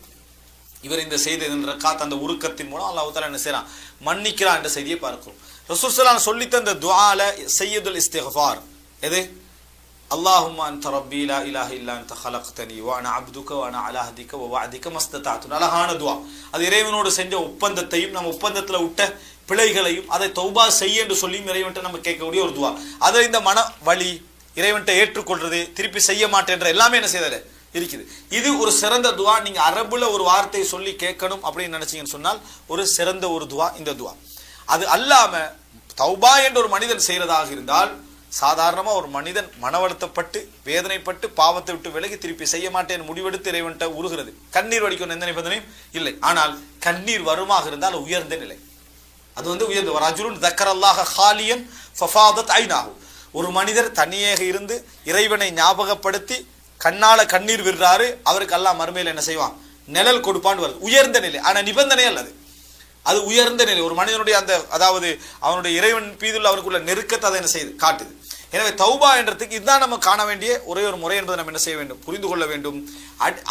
இவர் இந்த செய்தி 2 ரக்காத் அந்த உருக்கத்தின் மூலம் அல்லாஹு தாலா என்ன செய்யறான், மன்னிக்கிறான் என்ற செய்தியை பார்க்கிறோம். ரசூல் ஸல்லல்லாஹு அலைஹி வஸல்லம் சொல்லித்த அந்த துஆல சய்யிதுல் இஸ்திக்ஃபார் எது, அல்லாஹும்ம அன்த ரப்பி லா இலாஹ இல்லா அன்த ஹலக்தனி வ அன அப்துக வ அன அலா ஹதிக வ வஅதிக மஸ்ததஅது. அழகான துஆ. அது இறைவனோடு செஞ்ச ஒப்பந்தத்தையும் நம்ம ஒப்பந்தத்துல விட்ட பிழைகளையும் அதை தௌபா செய்ய என்று சொல்லி இறைவன்ட்ட நம்ம கேட்கக்கூடிய ஒரு துஆ. அதை இந்த மன வலி இறைவன்ட்ட ஏற்றுக்கொள்றது, திருப்பி செய்ய மாட்டேன்ற எல்லாமே என்ன செய்யறது இருக்குது. இது ஒரு சிறந்த துஆ. நீங்க அரபுல ஒரு வார்த்தையை சொல்லி கேட்கணும் அப்படின்னு நினைச்சீங்கன்னு சொன்னால் ஒரு சிறந்த ஒரு துஆ இந்த துஆ. அது அல்லாம தௌபா என்று ஒரு மனிதன் செய்யறதாக இருந்தால் சாதாரணமா ஒரு மனிதன் மனவழுத்தப்பட்டு வேதனைப்பட்டு பாவத்தை விட்டு விலகி திருப்பி செய்ய மாட்டேன் முடிவெடுத்து இறைவன்ட்ட உருகிறது, கண்ணீர் வடிக்கணும், எந்த நிபந்தனையும் இல்லை. ஆனால் கண்ணீர் வருமாக இருந்தால் உயர்ந்த நிலை, அது உயர்ந்த ரஜுலுன் தக்கரல்லாஹ ஹாலியன் ஃபஃபாதத் ஐனாஹு, ஒரு மனிதர் தனியாக இருந்து இறைவனை ஞாபகப்படுத்தி கண்ணால கண்ணீர் விடுறாரு, அவருக்கு அல்லாஹ் மறுமையில் என்ன செய்வான், நிழல் கொடுப்பான்னு வருது. உயர்ந்த நிலை, ஆனா நிபந்தனை அல்லது அது உயர்ந்த நிலை. ஒரு மனிதனுடைய அந்த அதாவது அவனுடைய இறைவன் மீதுள்ள அவருக்குள்ள நெருக்கத்தை அதை என்ன செய்யுது, காட்டுது. எனவே தௌபா என்றதுக்கு இதுதான் நம்ம காண வேண்டிய ஒரே ஒரு முறை என்பதை நம்ம என்ன செய்ய வேண்டும், புரிந்து கொள்ள வேண்டும்.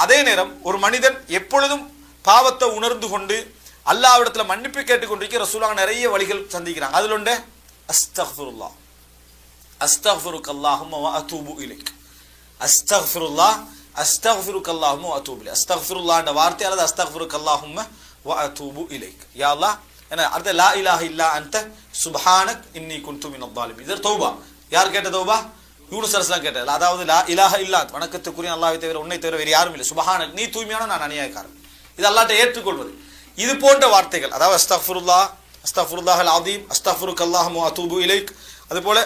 அதே நேரம் ஒரு மனிதன் எப்பொழுதும் பாவத்தை உணர்ந்து கொண்டு அல்லாஹ்விடத்துல மன்னிப்பு கேட்டுக்கொண்டிருக்க ரசூலுல்லாஹ் நிறைய வழிகள் சந்திக்கிறாங்க. அதுல ஒன்று அஸ்தக்ஃபிருல்லாஹ், அஸ்தக்ஃபிருக அல்லாஹும்ம வ அதூபு இலைக், அஸ்தக்ஃபிருல்லாஹ் அஸ்தக்ஃபிருக அல்லாஹும்ம வ அதூபு இலைக். அஸ்தக்ஃபிருல்லாஹ் என்ற வார்த்தை அல்லது அஸ்தக்ஃபிருக அல்லாஹும்ம வ அதூபு இலைக், யா அல்லாஹ் என்ன அடுத்த லா இலாஹ இல்லா அன்த சுப்ஹானக் இன்னி குன்து மினல் ஸாலிமீன். இது தௌபா. யார் கேட்ட தௌபா, யூனுஸ் அலைஹிஸ்ஸலாம் கேட்டார். அதாவது லா இலாஹ இல்லா அன்த, வணக்கத்துக்குரிய அல்லாஹ்வை தவிர உன்னை தவிர வேறு யாரும் இல்லை, சுப்ஹானக் நீ தூய்மையான நான் அநியாயக்காரன். இது அல்லாஹ்ட்ட ஏற்றுக்கொள்வது. இது போன்ற வார்த்தைகள், அதாவது அஸ்தக்ஃபிருல்லாஹ் அஸ்தக்ஃபிருல்லாஹல் அஸீம் அஸ்தக்ஃபிருக அல்லாஹும்ம வ அதூபு இலைக். அதுபோல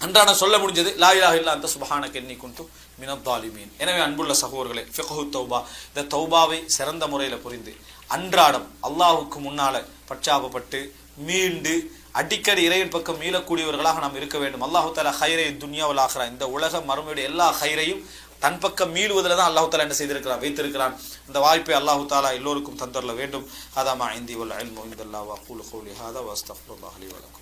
அன்றாட சொல்ல முடிஞ்சது லா இலாஹ இல்லா அன்த சுப்ஹானக இன்னி குன்து மினல் ஸாலிமீன். எனவே அன்புள்ள சகோதரர்களே, ஃபிக்ஹு தௌபா, இந்த தௌபாவை சிறந்த முறையில் புரிந்து அன்றாடம் அல்லாஹுக்கு முன்னால பச்சாபப்பட்டு மீண்டு அடிக்கடி இறைவன் பக்கம் மீளக்கூடியவர்களாக நாம் இருக்க வேண்டும். அல்லாஹு தஆலா ஹைரை துன்யா வல் ஆখিরা, இந்த உலக மறுமையுடைய எல்லா ஹைரையும் தன் பக்கம் மீளுவதில் தான் அல்லாஹு தஆலா என்ன செய்திருக்கிறான், வைத்திருக்கிறான். அந்த வாய்ப்பை அல்லாஹு தஆலா எல்லோருக்கும் தந்தரல வேண்டும். ஹதா மா இந்தி வல் இல்மு இன்தல்லாஹ் வ அகூலு கௌலி ஹாதா வ அஸ்தக்ஃபிருல்லாஹ் லி வ லக்கும்.